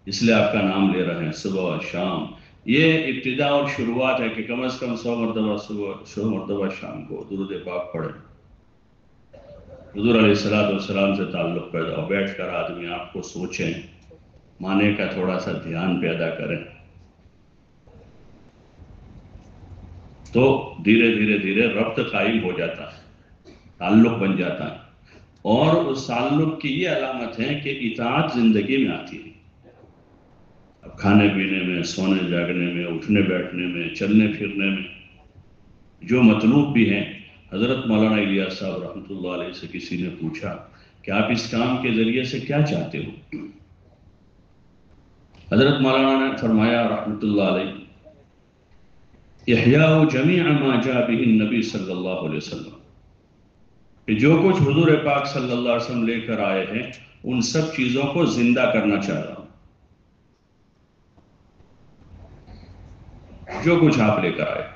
اس لیے آپ کا نام لے رہے ہیں صبح شام۔ یہ ابتدا اور شروعات ہے کہ کم از کم 100 مرتبہ صبح، 100 مرتبہ شام کو درود پاک پڑھیں، حضور علیہ السلام سے تعلق پیدا ہو، بیٹھ کر آدمی آپ کو سوچیں، معنی کا تھوڑا سا دھیان پیدا کریں، تو دھیرے دھیرے دھیرے ربط قائم ہو جاتا ہے، تعلق بن جاتا ہے، اور اس تعلق کی یہ علامت ہے کہ اطاعت زندگی میں آتی ہے، اب کھانے پینے میں، سونے جاگنے میں، اٹھنے بیٹھنے میں، چلنے پھرنے میں، جو مطلوب بھی ہیں۔ حضرت مولانا الیاس صاحب رحمۃ اللہ علیہ سے کسی نے پوچھا کہ آپ اس کام کے ذریعے سے کیا چاہتے ہو؟ حضرت مولانا نے فرمایا رحمۃ اللہ علیہ، احیاء جمیع ما جاء به النبی صلی اللہ علیہ وسلم، کہ جو کچھ حضور پاک صلی اللہ علیہ وسلم لے کر آئے ہیں ان سب چیزوں کو زندہ کرنا چاہ رہا ہوں، جو کچھ آپ لے کر آئے،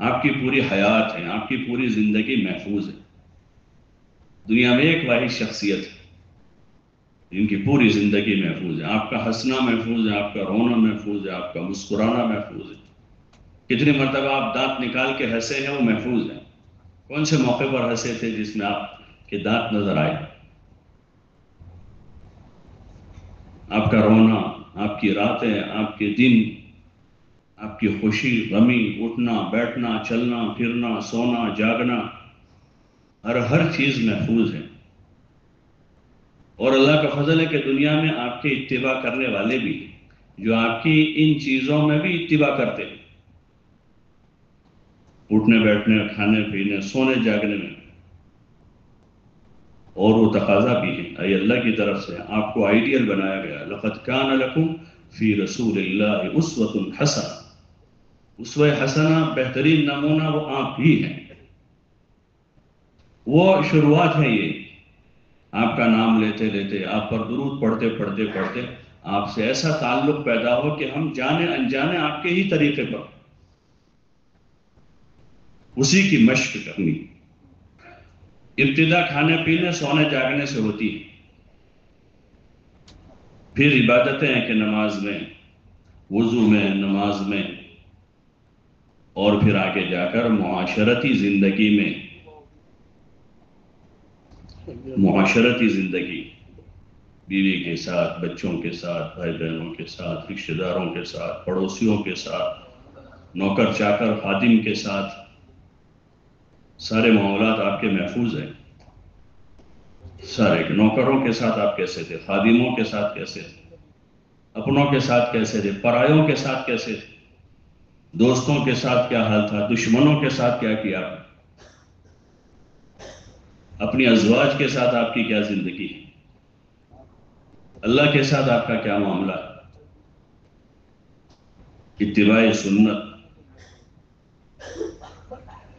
آپ کی پوری حیات ہے، آپ کی پوری زندگی محفوظ ہے، دنیا میں ایک واحد شخصیت ہے جن کی پوری زندگی محفوظ ہے، آپ کا ہنسنا محفوظ ہے، آپ کا رونا محفوظ ہے، آپ کا مسکرانا محفوظ ہے، کتنی مرتبہ آپ دانت نکال کے ہنسے ہیں وہ محفوظ ہے، کون سے موقع پر ہنسے تھے جس میں آپ کے دانت نظر آئے، آپ کا رونا، آپ کی راتیں، آپ کے دن، آپ کی خوشی، غمی، اٹھنا بیٹھنا، چلنا پھرنا، سونا جاگنا، ہر چیز محفوظ ہے، اور اللہ کا فضل ہے کہ دنیا میں آپ کے اتباع کرنے والے بھی ہیں جو آپ کی ان چیزوں میں بھی اتباع کرتے ہیں، اٹھنے بیٹھنے، کھانے پینے، سونے جاگنے میں، اور وہ تقاضا بھی ہے، اے اللہ کی طرف سے آپ کو آئیڈیل بنایا گیا، لقد کان لکم فی رسول اللہ اسوۃ حسنہ، اسوہ حسنہ بہترین نمونہ وہ آپ ہی ہیں، وہ شروعات ہے یہ، آپ کا نام لیتے لیتے، آپ پر درود پڑھتے پڑھتے پڑھتے آپ سے ایسا تعلق پیدا ہو کہ ہم جانے انجانے آپ کے ہی طریقے پر اسی کی مشق کرنی۔ ابتدا کھانے پینے سونے جاگنے سے ہوتی ہے، پھر عبادتیں ہیں کہ نماز میں، وضو میں، نماز میں، اور پھر آگے جا کر معاشرتی زندگی میں، معاشرتی زندگی، بیوی کے ساتھ، بچوں کے ساتھ، بھائی بہنوں کے ساتھ، رشتہ داروں کے ساتھ، پڑوسیوں کے ساتھ، نوکر چاکر خادم کے ساتھ، سارے معاملات آپ کے محفوظ ہیں۔ سارے نوکروں کے ساتھ آپ کیسے تھے، خادموں کے ساتھ کیسے تھے، اپنوں کے ساتھ کیسے تھے، پرایوں کے ساتھ کیسے تھے، دوستوں کے ساتھ کیا حال تھا، دشمنوں کے ساتھ کیا کیا، اپنی ازواج کے ساتھ آپ کی کیا زندگی ہے، اللہ کے ساتھ آپ کا کیا معاملہ ہے۔ اتباع سنت،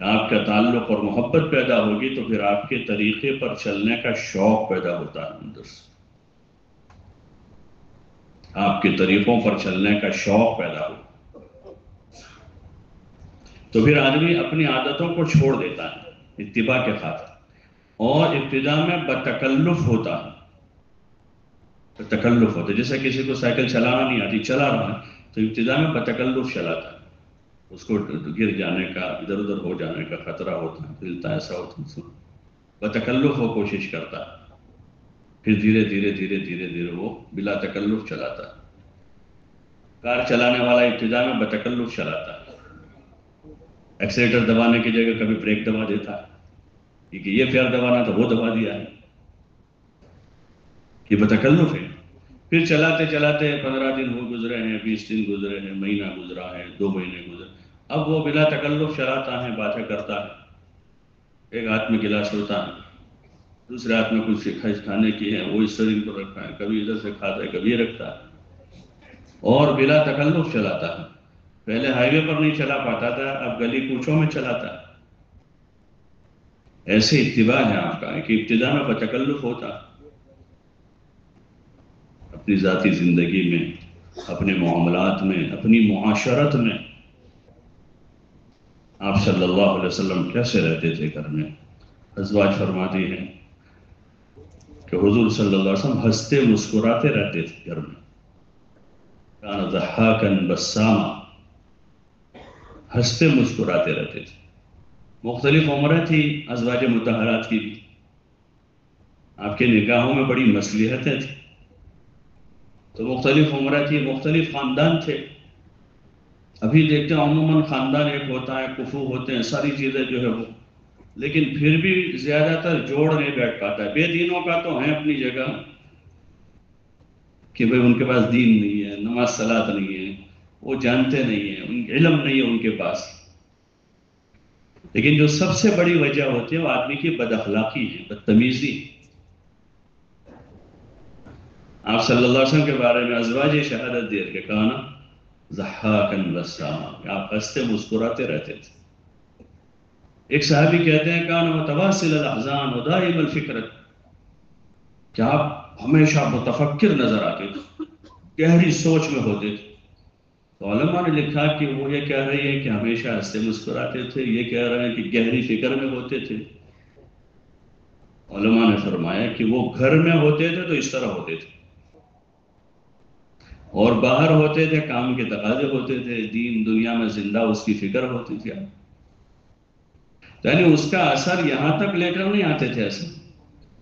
آپ کا تعلق اور محبت پیدا ہوگی تو پھر آپ کے طریقے پر چلنے کا شوق پیدا ہوتا ہے اندر سے، آپ کے طریقوں پر چلنے کا شوق پیدا ہو تو پھر آدمی اپنی عادتوں کو چھوڑ دیتا ہے اتباع کے خاطر، اور ابتدا میں بتکلف ہوتا ہے، تکلف ہوتا ہے، جیسے کسی کو سائیکل چلانا نہیں آتی، چلا رہا ہے تو ابتدا میں بتکلف چلاتا ہے، اس کو گر جانے کا، ادھر ادھر ہو جانے کا خطرہ ہوتا ہے، ہلتا ایسا ہوتا ہے، بتکلف وہ کوشش کرتا ہے، پھر دھیرے دھیرے دھیرے دھیرے دھیرے وہ بلا تکلف چلاتا ہے۔ کار چلانے والا ابتدا میں بتکلف چلاتا ہے، ایکسیلیٹر دبانے کی جگہ کبھی بریک دبا دیتا ہے، کیونکہ یہ پیر دبانا تو وہ دبا دیا ہے، یہ بتکلف ہے۔ پھر چلاتے چلاتے 15 دن ہو گزرے ہیں، 20 دن گزرے ہیں، مہینہ گزرا ہے، 2 مہینے گزرے، اب وہ بلا تکلف چلاتا ہے، باتیں کرتا ہے، ایک ہاتھ میں گلاس ہوتا ہے، دوسرے ہاتھ میں کچھ کھانے کی ہے، وہ اس طرح پر رکھا ہے، کبھی ادھر سے کھاتا ہے، کبھی یہ رکھتا ہے، اور بلا تکلف چلاتا ہے۔ پہلے ہائی وے پر نہیں چلا پاتا تھا، اب گلی کوچوں میں چلاتا ہے۔ ایسے اتباع ہے آپ کا کہ ابتدا میں بتکلف ہوتا ہے، اپنی ذاتی زندگی میں، اپنے معاملات میں، اپنی معاشرت میں آپ صلی اللہ علیہ وسلم کیسے رہتے تھے گھر میں۔ ازواج فرماتی ہیں کہ حضور صلی اللہ علیہ وسلم ہنستے مسکراتے رہتے تھے گھر میں، کان ضحاکا بساما، ہنستے مسکراتے رہتے تھے۔ مختلف عمریں تھی ازواج مطہرات کی بھی، آپ کے نگاہوں میں بڑی مصلحتیں تھیں، تو مختلف عمریں تھی، مختلف خاندان تھے۔ ابھی دیکھتے ہیں عموماً خاندان ایک ہوتا ہے، کفو ہوتے ہیں، ساری چیزیں جو ہے وہ، لیکن پھر بھی زیادہ تر جوڑ نہیں بیٹھ پاتا ہے۔ بے دینوں کا تو ہے اپنی جگہ کہ بھئی ان کے پاس دین نہیں ہے، نماز صلاۃ نہیں ہے، وہ جانتے نہیں ہیں، علم نہیں ہے ان کے پاس، لیکن جو سب سے بڑی وجہ ہوتی ہے وہ آدمی کی بد اخلاقی ہے، بدتمیزی۔ آپ صلی اللہ علیہ وسلم کے بارے میں ازواج شہادت دے کہ کہا نا ضحاکا بساما، آپ ہنستے مسکراتے رہتے تھے۔ ایک صحابی کہتے ہیں کان متواصل الاحزان ودائم الفکر، کہ آپ ہمیشہ متفکر نظر آتے تھے، گہری سوچ میں ہوتے تھے۔ تو علماء نے لکھا کہ وہ یہ کہہ رہے ہیں کہ ہمیشہ ہنستے مسکراتے تھے، یہ کہہ رہے ہیں کہ گہری فکر میں ہوتے تھے۔ علماء نے فرمایا کہ وہ گھر میں ہوتے تھے تو اس طرح ہوتے تھے، اور باہر ہوتے تھے کام کے تقاضے ہوتے تھے، دین دنیا میں زندہ اس کی فکر ہوتی تھی۔ یعنی اس کا اثر یہاں تک لے کر نہیں آتے تھے ایسے،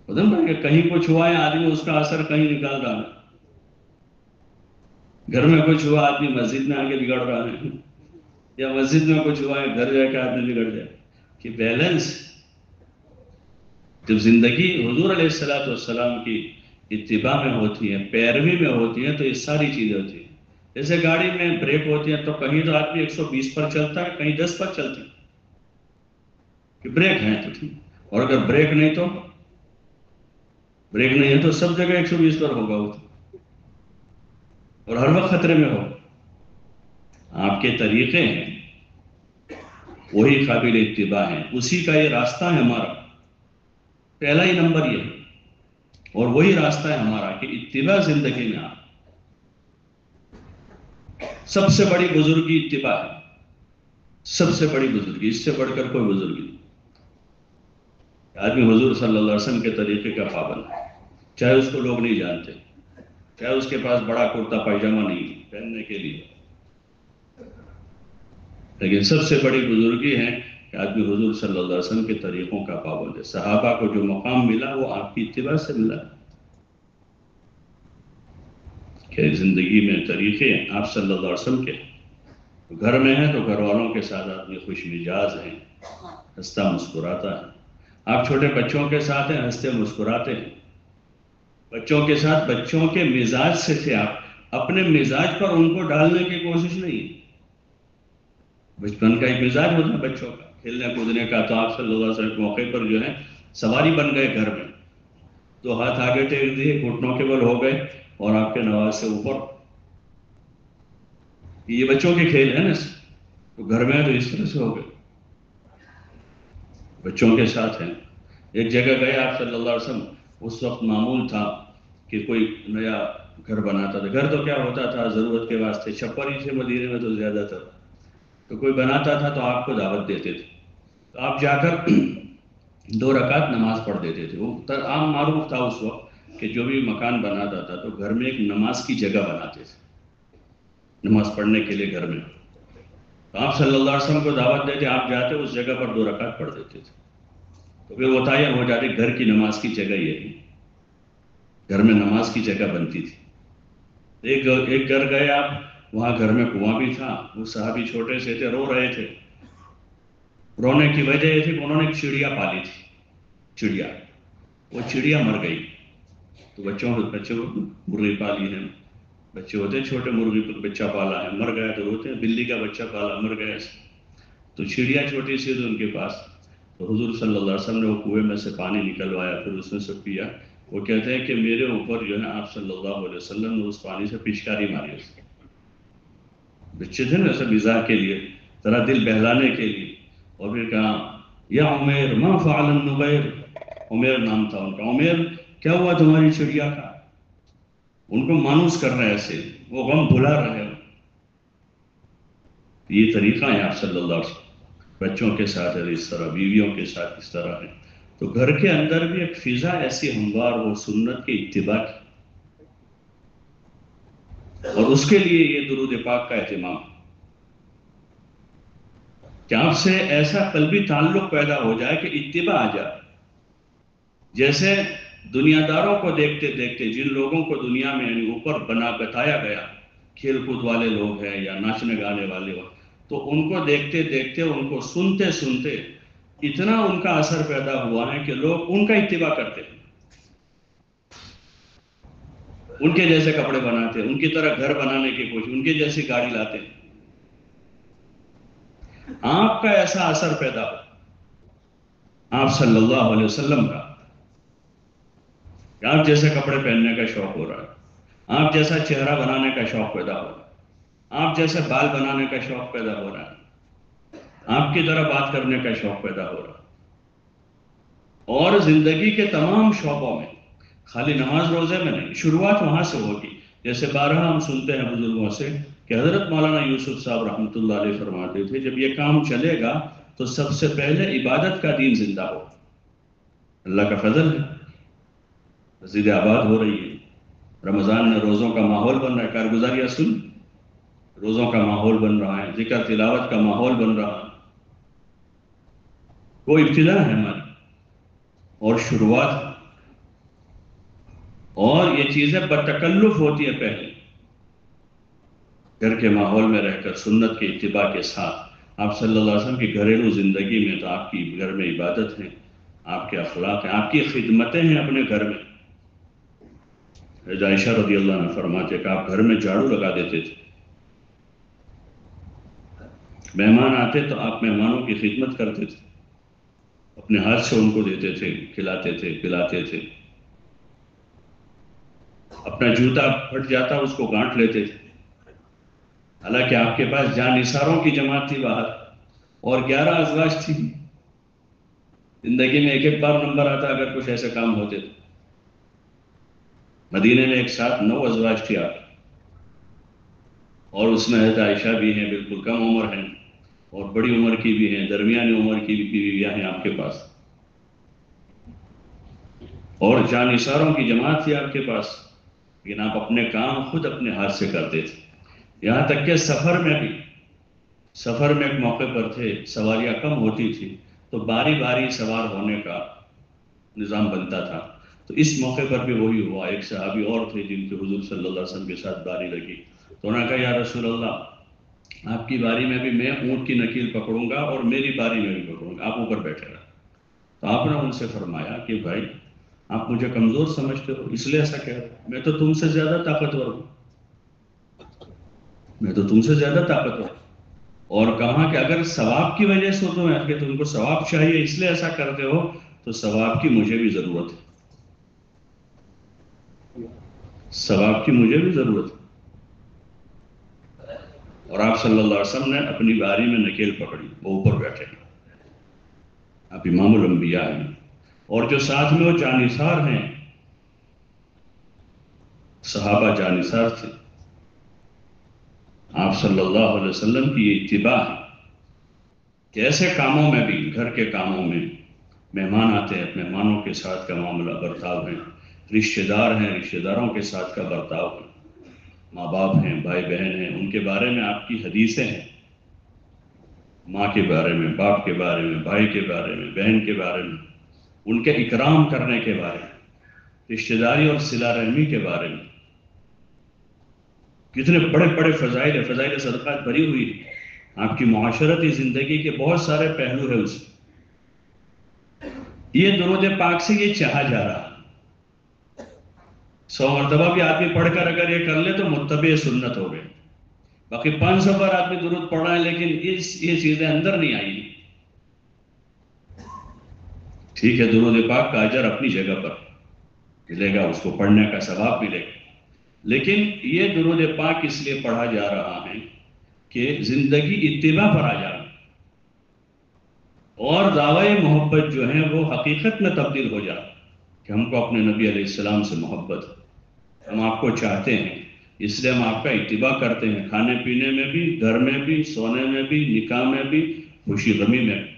کہ کہیں کچھ ہوا ہے آدمی اس کا اثر کہیں نکال رہا ہے، گھر میں کچھ ہوا آدمی مسجد میں آگے بگڑ رہا ہے، یا مسجد میں کچھ ہوا ہے گھر جا کے آدمی بگڑ جائے، کہ بیلنس جب زندگی حضور علیہ السلام کی اتباع میں ہوتی ہے، پیروی میں ہوتی ہے، تو یہ ساری چیزیں ہوتی ہیں۔ جیسے گاڑی میں بریک ہوتی ہے تو کہیں تو آدمی 120 پر چلتا ہے، کہیں 10 پر چلتی ہے، کہ بریک ہے تو ٹھیک، اور اگر بریک نہیں ہے تو سب جگہ 120 پر ہوگا وہ، اور ہر وقت خطرے میں ہو۔ آپ کے طریقے ہیں وہی قابل اتباع ہیں، اسی کا یہ راستہ ہے ہمارا، پہلا ہی نمبر یہ ہے، اور وہی راستہ ہے ہمارا کہ اتباع زندگی میں آپ سب سے بڑی بزرگی اتباع ہے، سب سے بڑی بزرگی، اس سے بڑھ کر کوئی بزرگی نہیں۔ آدمی حضور صلی اللہ علیہ وسلم کے طریقے کا پابند ہے، چاہے اس کو لوگ نہیں جانتے، چاہے اس کے پاس بڑا کرتا پائجامہ نہیں پہننے کے لیے، لیکن سب سے بڑی بزرگی ہے کہ آدمی حضور صلی اللہ علیہ وسلم کے طریقوں کا پابند ہے۔ صحابہ کو جو مقام ملا وہ آپ کی اتباع سے ملا کہ زندگی میں طریقے آپ صلی اللہ علیہ وسلم کے، گھر میں ہیں تو گھر والوں کے ساتھ آدمی خوش مزاج ہیں، ہنستا مسکراتا ہے۔ آپ چھوٹے بچوں کے ساتھ ہیں، ہنستے مسکراتے ہیں، بچوں کے ساتھ بچوں کے مزاج سے تھے آپ، اپنے مزاج پر ان کو ڈالنے کی کوشش نہیں۔ بچپن کا ایک مزاج ہوتا ہے بچوں کا، کھیلنے کودنے کا، تو آپ صلی اللہ علیہ وسلم کے موقع پر جو ہے سواری بن گئے گھر میں، تو ہاتھ آگے ٹیک دیے، گھٹنوں کے بل ہو گئے اور آپ کے نواز سے اوپر۔ یہ بچوں کے کھیل ہے نا، تو گھر میں تو اس طرح سے ہو گئے، بچوں کے ساتھ ہیں۔ ایک جگہ گئے آپ صلی اللہ علیہ وسلم، اس وقت معمول تھا کہ کوئی نیا گھر بناتا تھا، گھر تو کیا ہوتا تھا ضرورت کے واسطے، چھپر ہی تھے مدینے میں تو زیادہ تر، تو کوئی بناتا تھا تو آپ کو دعوت دیتے تھے، تو آپ جا کر 2 رکعت نماز پڑھ دیتے تھے۔ وہ عام معروف تھا اس وقت کہ جو بھی مکان بناتا تھا تو گھر میں ایک نماز کی جگہ بناتے تھے، نماز پڑھنے کے لیے گھر میں، تو آپ صلی اللہ علیہ وسلم کو دعوت دیتے، آپ جاتے اس جگہ پر 2 رکعت پڑھ دیتے تھے، تو پھر وہ متعین ہو جاتی گھر کی نماز کی جگہ یہی، گھر میں نماز کی جگہ بنتی تھی۔ ایک گھر گئے آپ، وہاں گھر میں کنواں بھی تھا، وہ صحابی چھوٹے سے تھے، رو رہے تھے، رونے کی وجہ یہ تھی کہ انہوں نے ایک چڑیا پالی تھی، چڑیا، وہ چڑیا مر گئی، تو بچوں مرغی پالی ہے، بچے ہوتے ہیں چھوٹے، مرغی پر بچہ پالا ہے، مر گیا تو ہوتے ہیں، بلی کا بچہ پالا مر گیا، تو چڑیا چھوٹی سی تھی ان کے پاس، تو حضور صلی اللہ علیہ وسلم نے وہ کنویں میں سے پانی نکلوایا، پھر اس میں سے پیا۔ وہ کہتے ہیں کہ میرے اوپر جو ہے آپ صلی اللہ علیہ وسلم نے اس پانی سے پچکاری ماری، اس بچے تھے نا سب مزاح کے لیے، ذرا دل بہلانے کے لیے، اور پھر کہا یا عمیر ما فعل النغیر، عمیر نام تھا ان کا، عمیر کیا ہوا تمہاری چڑیا کا، ان کو مانوس کر رہے ایسے، وہ غم بھلا رہے ہو۔ یہ طریقہ ہے آپ صلی اللہ علیہ وسلم، بچوں کے ساتھ ہے اس طرح، بیویوں کے ساتھ اس طرح ہے، تو گھر کے اندر بھی ایک فضا ایسی ہموار ہو سنت کے اتباع کی، اور اس کے لیے یہ درود پاک کا اہتمام کہ آپ سے ایسا قلبی تعلق پیدا ہو جائے کہ اتباع آ جائے۔ جیسے دنیا داروں کو دیکھتے دیکھتے، جن لوگوں کو دنیا میں یعنی اوپر بتایا گیا، کھیل کود والے لوگ ہیں یا ناچنے گانے والے ہو، تو ان کو دیکھتے دیکھتے، ان کو سنتے سنتے اتنا ان کا اثر پیدا ہوا ہے کہ لوگ ان کا اتباع کرتے ہیں، ان کے جیسے کپڑے بناتے ہیں، ان کی طرح گھر بنانے کی کوشش، ان کے جیسی گاڑی لاتے ہیں۔ آپ کا ایسا اثر پیدا ہو آپ صلی اللہ علیہ وسلم کا، آپ جیسے کپڑے پہننے کا شوق ہو رہا ہے، آپ جیسا چہرہ بنانے کا شوق پیدا ہو رہا ہے، آپ جیسے بال بنانے کا شوق پیدا ہو رہا ہے، آپ کی طرح بات کرنے کا شوق پیدا ہو رہا ہے، اور زندگی کے تمام شعبوں میں، خالی نماز روزے میں نہیں، شروعات وہاں سے ہوگی۔ جیسے بارہا ہم سنتے ہیں بزرگوں سے کہ حضرت مولانا یوسف صاحب رحمۃ اللہ علیہ فرماتے تھے جب یہ کام چلے گا تو سب سے پہلے عبادت کا دین زندہ ہو، اللہ کا فضل ہے، مسجد آباد ہو رہی ہے، رمضان میں روزوں کا ماحول بن رہا ہے، کارگزاریاں سن، روزوں کا ماحول بن رہا ہے، ذکر تلاوت کا ماحول بن رہا ہے، وہ ابتدا ہے ہماری اور شروعات، اور یہ چیزیں بتکلف ہوتی ہیں پہلے، گھر کے ماحول میں رہ کر سنت کے اتباع کے ساتھ آپ صلی اللہ علیہ وسلم کی گھریلو زندگی میں، تو آپ کی گھر میں عبادت ہے، آپ کے اخلاق ہیں، آپ کی خدمتیں ہیں اپنے گھر میں۔ عائشہ رضی اللہ عنہ فرماتے کہ آپ گھر میں جھاڑو لگا دیتے تھے، مہمان آتے تو آپ مہمانوں کی خدمت کرتے تھے، اپنے ہاتھ سے ان کو دیتے تھے، کھلاتے تھے، پلاتے تھے، اپنا جوتا پھٹ جاتا اس کو گانٹھ لیتے تھے، حالانکہ آپ کے پاس جاں نثاروں کی جماعت تھی باہر اور 11 ازواج تھی، زندگی میں ایک ایک بار نمبر آتا اگر کچھ ایسے کام ہوتے تو۔ مدینے میں ایک ساتھ 9 ازواج تھی آپ، اور اس میں حضرت عائشہ بھی ہیں، بالکل کم عمر ہیں، اور بڑی عمر کی بھی ہیں، درمیانی عمر کی بھی بیویاں ہیں آپ کے پاس، اور جانثاروں کی جماعت تھی آپ کے پاس، لیکن آپ اپنے کام خود اپنے ہاتھ سے کرتے تھے۔ یہاں تک کہ سفر میں ایک موقع پر تھے، سواریاں کم ہوتی تھی تو باری باری سوار ہونے کا نظام بنتا تھا، تو اس موقع پر بھی وہی ہوا۔ ایک صحابی اور تھے جن کے حضور صلی اللہ علیہ وسلم کے ساتھ باری لگی، تو انہوں نے کہا یا رسول اللہ، آپ کی باری میں بھی میں اونٹ کی نکیل پکڑوں گا اور میری باری میں بھی پکڑوں گا، آپ اوپر بیٹھے رہا۔ تو آپ نے ان سے فرمایا کہ بھائی آپ مجھے کمزور سمجھتے ہو اس لیے ایسا کہہ رہے ہو، میں تو تم سے زیادہ طاقتور ہوں، میں تو تم سے زیادہ طاقتور ہوں۔ اور کہا کہ اگر ثواب کی وجہ سے کہ تم کو ثواب چاہیے اس لیے ایسا کرتے ہو تو ثواب کی مجھے بھی ضرورت ہے، ثواب کی مجھے بھی ضرورت ہے۔ اور آپ صلی اللہ علیہ وسلم نے اپنی باری میں نکیل پکڑی، وہ اوپر بیٹھے، آپ امام الانبیاء ہیں، اور جو ساتھ میں وہ جانثار ہیں، صحابہ جانثار تھے، آپ صلی اللہ علیہ وسلم کی یہ اتباع ہے کہ ایسے کاموں میں بھی، گھر کے کاموں میں مہمان آتے ہیں، مہمانوں کے ساتھ کا معاملہ برتاؤ ہے، رشتہ دار ہیں، رشتہ داروں کے ساتھ کا برتاؤ ہے، ماں باپ ہیں، بھائی بہن ہیں، ان کے بارے میں آپ کی حدیثیں ہیں، ماں کے بارے میں، باپ کے بارے میں، بھائی کے بارے میں، بہن کے بارے میں، ان کے اکرام کرنے کے بارے میں، رشتہ داری اور صلہ رحمی کے بارے میں، کتنے بڑے بڑے فضائل ہیں، فضائل صدقات بھری ہوئی ہے۔ آپ کی معاشرتی زندگی کے بہت سارے پہلو ہیں اس میں۔ یہ درود پاک سے یہ چاہا جا رہا ہے، 100 مرتبہ بھی آدمی پڑھ کر اگر یہ کر لے تو متبع سنت ہو گئے، باقی 500 بار آدمی درود پڑھ رہا ہے لیکن یہ چیزیں اندر نہیں آئی۔ ٹھیک ہے، درود پاک کا اجر اپنی جگہ پر ملے گا، اس کو پڑھنے کا ثواب ملے گا، لیکن یہ درود پاک اس لیے پڑھا جا رہا ہے کہ زندگی اتباع پر آ جائے، اور دعوی محبت جو ہیں وہ حقیقت میں تبدیل ہو جائے کہ ہم کو اپنے نبی علیہ السلام سے محبت ہے، ہم آپ کو چاہتے ہیں، اس لیے ہم آپ کا اتباع کرتے ہیں، کھانے پینے میں بھی، گھر میں بھی، سونے میں بھی، نکاح میں بھی، خوشی غمی میں بھی،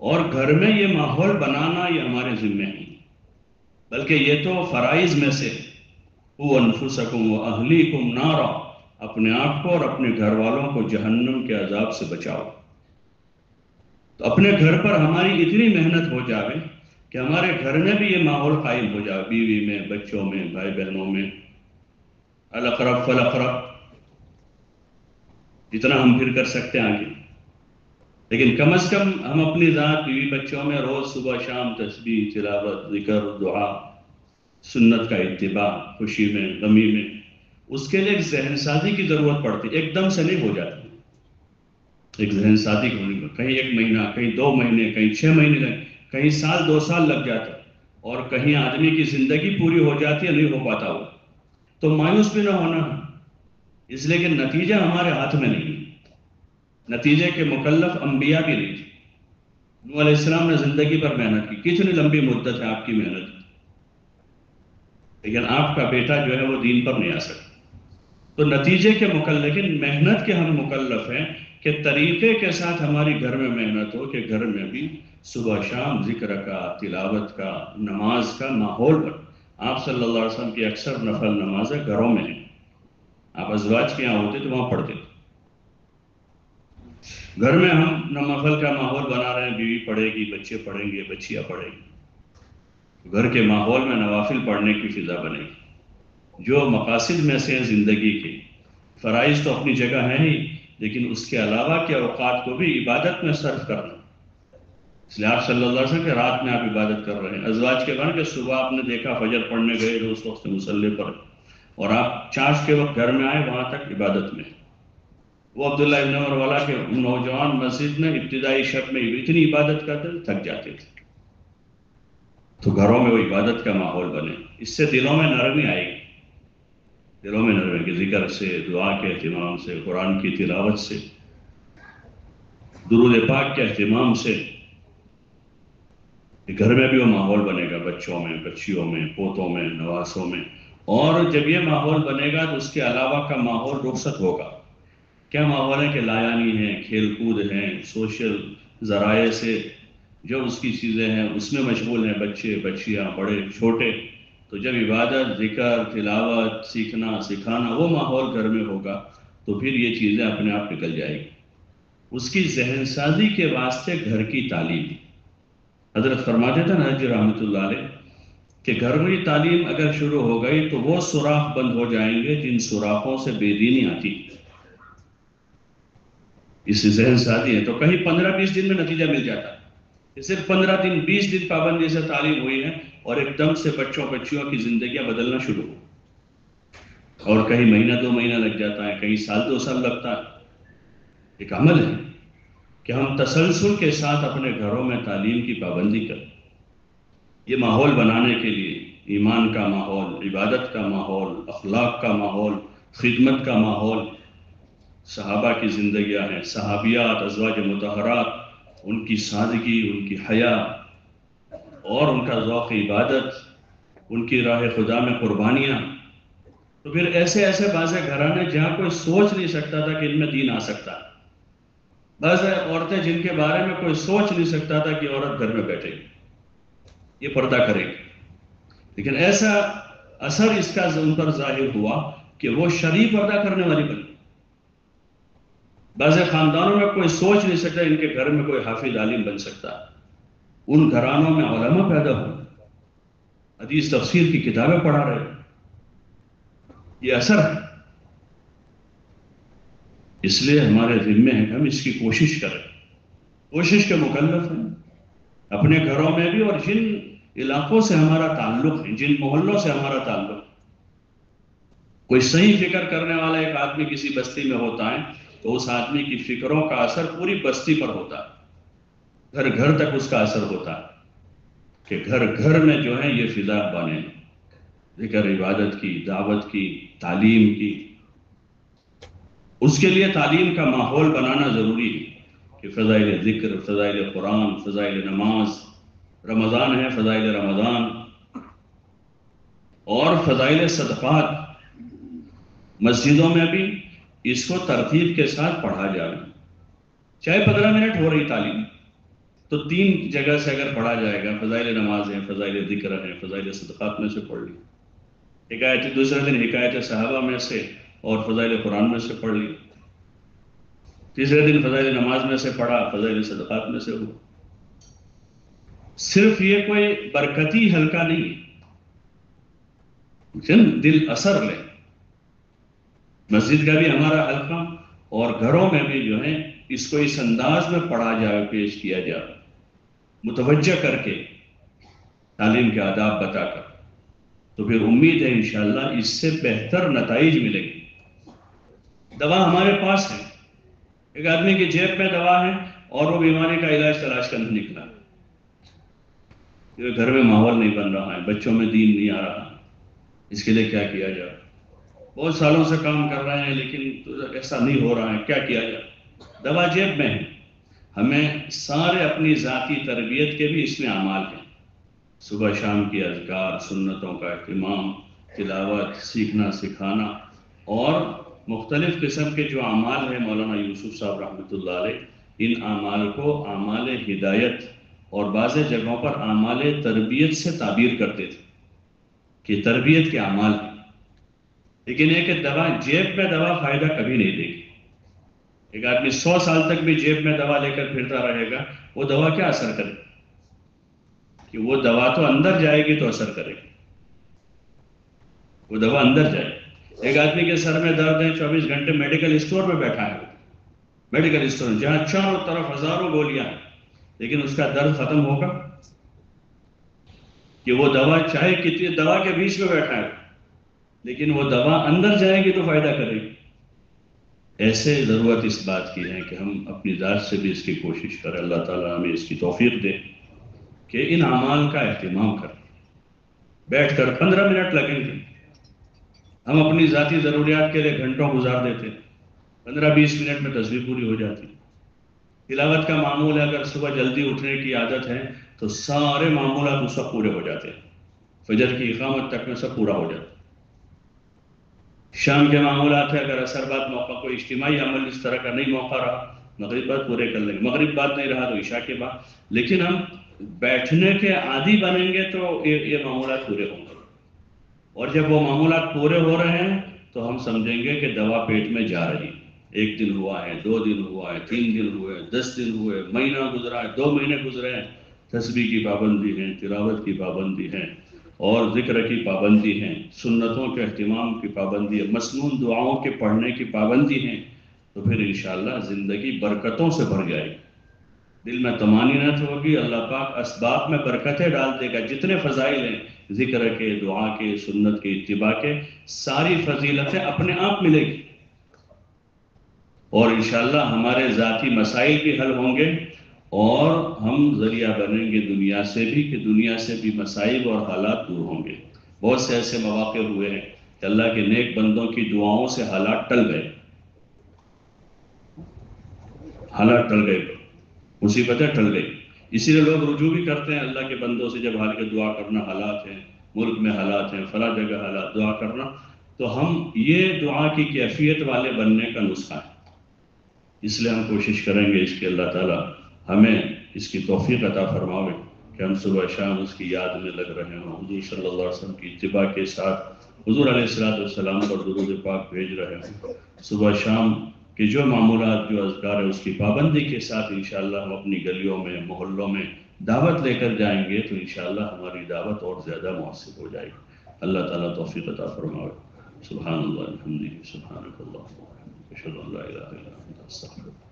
اور گھر میں یہ ماحول بنانا یہ ہمارے ذمہ ہے، بلکہ یہ تو فرائض میں سے قُوْ أَنفُسَكُمْ وَأَهْلِيكُمْ نَارًا، اپنے آپ کو اور اپنے گھر والوں کو جہنم کے عذاب سے بچاؤ۔ تو اپنے گھر پر ہماری اتنی محنت ہو جائے کہ ہمارے گھر میں بھی یہ ماحول قائم ہو جائے، بیوی میں، بچوں میں، بھائی بہنوں میں، الاقرب فالاقرب، جتنا ہم پھر کر سکتے ہیں آگے، لیکن کم از کم ہم اپنی ذات، بیوی بچوں میں روز صبح شام تسبیح، تلاوت، ذکر، دعا، سنت کا اتباع، خوشی میں، غمی میں، اس کے لیے ایک ذہن سازی کی ضرورت پڑتی، ایک دم سے نہیں ہو جاتی، ایک ذہن سازی ہونے میں کہیں 1 مہینہ، کہیں 2 مہینے، کہیں 6 مہینے لگ، کہیں سال 2 سال لگ جاتا، اور کہیں آدمی کی زندگی پوری ہو جاتی ہے، نہیں ہو پاتا ہو تو مایوس بھی نہ ہونا، اس لیے کہ نتیجہ ہمارے ہاتھ میں نہیں، نتیجے کے مکلف انبیاء بھی نہیں تھے۔ نوح علیہ السلام نے زندگی پر محنت کی، کتنی لمبی مدت ہے آپ کی محنت کی، لیکن آپ کا بیٹا جو ہے وہ دین پر نہیں آ سکتا، تو نتیجے کے مکلف، لیکن محنت کے ہم مکلف ہیں کہ طریقے کے ساتھ ہماری گھر میں محنت ہو کہ گھر میں بھی صبح شام ذکر کا، تلاوت کا، نماز کا ماحول بن۔ آپ صلی اللہ علیہ وسلم کی اکثر نفل نمازیں گھروں میں ہیں، آپ ازواج کے یہاں ہوتے تو وہاں پڑھتے تھے، گھر میں ہم نفل کا ماحول بنا رہے ہیں، بیوی پڑھے گی، بچے پڑھیں گے، بچیاں پڑھیں گی، گھر کے ماحول میں نوافل پڑھنے کی فضا بنے گی، جو مقاصد میں سے ہیں زندگی کے، فرائض تو اپنی جگہ ہیں ہی، لیکن اس کے علاوہ کے اوقات کو بھی عبادت میں صرف کرنا، اس لیے آپ صلی اللہ علیہ وسلم کہ رات میں آپ عبادت کر رہے ہیں، ازواج کے بارے کہ صبح آپ نے دیکھا فجر پڑھنے گئے تو اس وقت مصلی پر، اور آپ چاش کے وقت گھر میں آئے وہاں تک عبادت میں۔ وہ عبداللہ ابن عمر والا کہ نوجوان مسجد میں ابتدائی شب میں اتنی عبادت کرتے تھے تھک جاتے تھے، تو گھروں میں وہ عبادت کا ماحول بنے، اس سے دلوں میں نرمی آئے گی، دلوں میں نرمی کے ذکر سے، دعا کے اہتمام سے، قرآن کی تلاوت سے، درود پاک کے اہتمام سے، کہ گھر میں بھی وہ ماحول بنے گا، بچوں میں، بچیوں میں، پوتوں میں، نواسوں میں. اور جب یہ ماحول بنے گا تو اس کے علاوہ کا ماحول رخصت ہوگا. کیا ماحول ہے کہ لایانی ہیں، کھیل کود ہیں، سوشل ذرائع سے جو اس کی چیزیں ہیں اس میں مشغول ہیں بچے بچیاں بڑے چھوٹے. تو جب عبادت، ذکر، تلاوت، سیکھنا سکھانا وہ ماحول گھر میں ہوگا تو پھر یہ چیزیں اپنے آپ نکل جائیں گی. اس کی ذہن سازی کے واسطے گھر کی تعلیم. حضرت فرماتے تھے نا حضرت رحمۃ اللہ علیہ کہ گھروں تعلیم اگر شروع ہو گئی تو وہ سوراخ بند ہو جائیں گے جن سوراخوں سے بے دینی آتی. اس ذہن سازی ہے تو کہیں 15-20 دن میں نتیجہ مل جاتا ہے کہ صرف 15 دن 20 دن پابندی سے تعلیم ہوئی ہے اور ایک دم سے بچوں بچیوں کی زندگیاں بدلنا شروع ہو. اور کہیں مہینہ 2 مہینہ لگ جاتا ہے، کہیں سال 2 سال لگتا ہے. ایک عمل ہے کہ ہم تسلسل کے ساتھ اپنے گھروں میں تعلیم کی پابندی کریں. یہ ماحول بنانے کے لیے ایمان کا ماحول، عبادت کا ماحول، اخلاق کا ماحول، خدمت کا ماحول. صحابہ کی زندگیاں ہیں، صحابیات، ازواج مطہرات، ان کی سادگی، ان کی حیا اور ان کا ذوق عبادت، ان کی راہ خدا میں قربانیاں. تو پھر ایسے ایسے بعض گھرانے جہاں کوئی سوچ نہیں سکتا تھا کہ ان میں دین آ سکتا ہے. بعض عورتیں جن کے بارے میں کوئی سوچ نہیں سکتا تھا کہ عورت گھر میں بیٹھے گی، یہ پردہ کرے گی. لیکن ایسا اثر اس کا ان پر ظاہر ہوا کہ وہ شرعی پردہ کرنے والی بنی. بعض خاندانوں میں کوئی سوچ نہیں سکتا ان کے گھر میں کوئی حافظ عالم بن سکتا. ان گھرانوں میں علماء پیدا ہوئے، حدیث تفسیر کی کتابیں پڑھا رہے. یہ اثر ہے. اس لیے ہمارے ذمے ہے کہ ہم اس کی کوشش کریں، کوشش کے مکلف ہیں اپنے گھروں میں بھی اور جن علاقوں سے ہمارا تعلق ہے، جن محلوں سے ہمارا تعلق. کوئی صحیح فکر کرنے والا ایک آدمی کسی بستی میں ہوتا ہے تو اس آدمی کی فکروں کا اثر پوری بستی پر ہوتا ہے. گھر گھر تک اس کا اثر ہوتا ہے کہ گھر گھر میں جو ہے یہ فضا بنے، ذکر عبادت کی، دعوت کی، تعلیم کی. اس کے لیے تعلیم کا ماحول بنانا ضروری ہے کہ فضائل ذکر، فضائل قرآن، فضائل نماز، رمضان ہے فضائل رمضان اور فضائل صدقات مسجدوں میں بھی اس کو ترتیب کے ساتھ پڑھا جائے. چاہے 15 منٹ ہو رہی تعلیم تو 3 جگہ سے اگر پڑھا جائے گا، فضائل نماز ہے، فضائل ذکر ہے، فضائل صدقات میں سے پڑھ لی. حکایت دوسرے دن حکایت صحابہ میں سے اور فضائل قرآن میں سے پڑھ لی. تیسرے دن فضائل نماز میں سے پڑھا، فضائل صدقات میں سے ہو. صرف یہ کوئی برکتی حلقہ نہیں ہے، دل اثر لے. مسجد کا بھی ہمارا حلقہ اور گھروں میں بھی جو ہے اس کو اس انداز میں پڑھا جائے، پیش کیا جائے، متوجہ کر کے، تعلیم کے آداب بتا کر. تو پھر امید ہے انشاءاللہ اس سے بہتر نتائج ملے گی. دوا ہمارے پاس ہے، ایک آدمی کی جیب میں دوا ہے اور وہ بیماری کا علاج تلاش کرنے نکلا. گھر میں ماحول نہیں بن رہا ہے، بچوں میں دین نہیں آ رہا، اس کے لیے کیا کیا جائے؟ بہت سالوں سے کام کر رہے ہیں لیکن ایسا نہیں ہو رہا ہے، کیا کیا جائے؟ دوا جیب میں ہے. ہمیں سارے اپنی ذاتی تربیت کے بھی اس میں اعمال ہیں. صبح شام کی اذکار، سنتوں کا اہتمام، تلاوت، سیکھنا سکھانا اور مختلف قسم کے جو اعمال ہیں. مولانا یوسف صاحب رحمۃ اللہ علیہ ان اعمال کو اعمال ہدایت اور بعض جگہوں پر اعمال تربیت سے تعبیر کرتے تھے کہ تربیت کے اعمال ہیں. لیکن ایک دوا جیب میں دوا فائدہ کبھی نہیں دے گی. ایک آدمی 100 سال تک بھی جیب میں دوا لے کر پھرتا رہے گا، وہ دوا کیا اثر کرے؟ کہ وہ دوا تو اندر جائے گی تو اثر کرے گی، وہ دوا اندر جائے. ایک آدمی کے سر میں درد ہے، 24 گھنٹے میڈیکل اسٹور میں بیٹھا ہے، میڈیکل اسٹور جہاں چاروں طرف ہزاروں گولیاں ہیں، لیکن اس کا درد ختم ہوگا کہ وہ دوا چاہے کتنی دوا کے بیچ میں بیٹھا ہے لیکن وہ دوا اندر جائے گی تو فائدہ کرے گی. ایسے ضرورت اس بات کی ہے کہ ہم اپنی ذات سے بھی اس کی کوشش کریں. اللہ تعالیٰ ہمیں اس کی توفیق دے کہ ان اعمال کا اہتمام کریں. بیٹھ کر 15 منٹ لگیں گے، ہم اپنی ذاتی ضروریات کے لیے گھنٹوں گزار دیتے، 15-20 منٹ میں تصویر پوری ہو جاتی. تلاوت کا معمول ہے، اگر صبح جلدی اٹھنے کی عادت ہے تو سارے معمولات اس وقت پورے ہو جاتے ہیں، فجر کی اقامت تک میں سب پورا ہو جاتا ہے۔ شام کے معمولات ہے، اگر عصر بعد موقع کوئی اجتماعی عمل اس طرح کا نہیں موقع رہا، مغرب بعد پورے کر لیں گے، مغرب بعد نہیں رہا تو عشاء کے بعد، لیکن ہم بیٹھنے کے عادی بنیں گے تو یہ معمولات پورے ہوں گے، اور جب وہ معمولات پورے ہو رہے ہیں تو ہم سمجھیں گے کہ دوا پیٹ میں جا رہی، 1 دن ہوا ہے، 2 دن ہوا ہے، 3 دن ہوئے، 10 دن ہوئے، مہینہ گزرا ہے، 2 مہینے گزرے ہیں، تسبیح کی پابندی ہے، تلاوت کی پابندی ہے، اور ذکر کی پابندی ہیں، سنتوں کے اہتمام کی پابندی ہے، مسنون دعاؤں کے پڑھنے کی پابندی ہیں، تو پھر انشاءاللہ زندگی برکتوں سے بھر جائے گی، دل میں طمانینت ہوگی، اللہ پاک اسباب میں برکتیں ڈال دے گا، جتنے فضائل ہیں ذکر کے، دعا کے، سنت کے، اتباع کے، ساری فضیلتیں اپنے آپ ملے گی، اور انشاءاللہ ہمارے ذاتی مسائل بھی حل ہوں گے، اور ہم ذریعہ بنیں گے دنیا سے بھی، کہ دنیا سے بھی مسائل اور حالات دور ہوں گے۔ بہت سے ایسے مواقع ہوئے ہیں کہ اللہ کے نیک بندوں کی دعاؤں سے حالات ٹل گئے، حالات ٹل گئے، مصیبتیں ٹل گئی، اسی لیے لوگ رجوع بھی کرتے ہیں اللہ کے بندوں سے، جب حال کے دعا کرنا، حالات ہیں ملک میں، حالات ہیں فلاں جگہ، حالات، دعا کرنا، تو ہم یہ دعا کی کیفیت والے بننے کا نسخہ ہے، اس لیے ہم کوشش کریں گے اس کے اللہ تعالیٰ ہمیں اس کی توفیق عطا فرماوے کہ ہم صبح شام اس کی یاد میں لگ رہے ہوں، حضور صلی اللہ علیہ وسلم کی اتباع کے ساتھ حضور علیہ السلام پر درود پاک بھیج رہے ہوں، صبح شام کے جو معمولات، جو اذکار ہے، اس کی پابندی کے ساتھ انشاءاللہ ہم اپنی گلیوں میں، محلوں میں دعوت لے کر جائیں گے تو انشاءاللہ ہماری دعوت اور زیادہ مؤثر ہو جائے گی۔ اللہ تعالیٰ توفیق عطا فرماوے۔ سبحان اللہ الحمدللہ سبحانک اللہم وبحمدک اشہد ان لا الہ الا انت استغفرک۔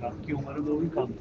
آپ کی عمر میں وہ بھی کام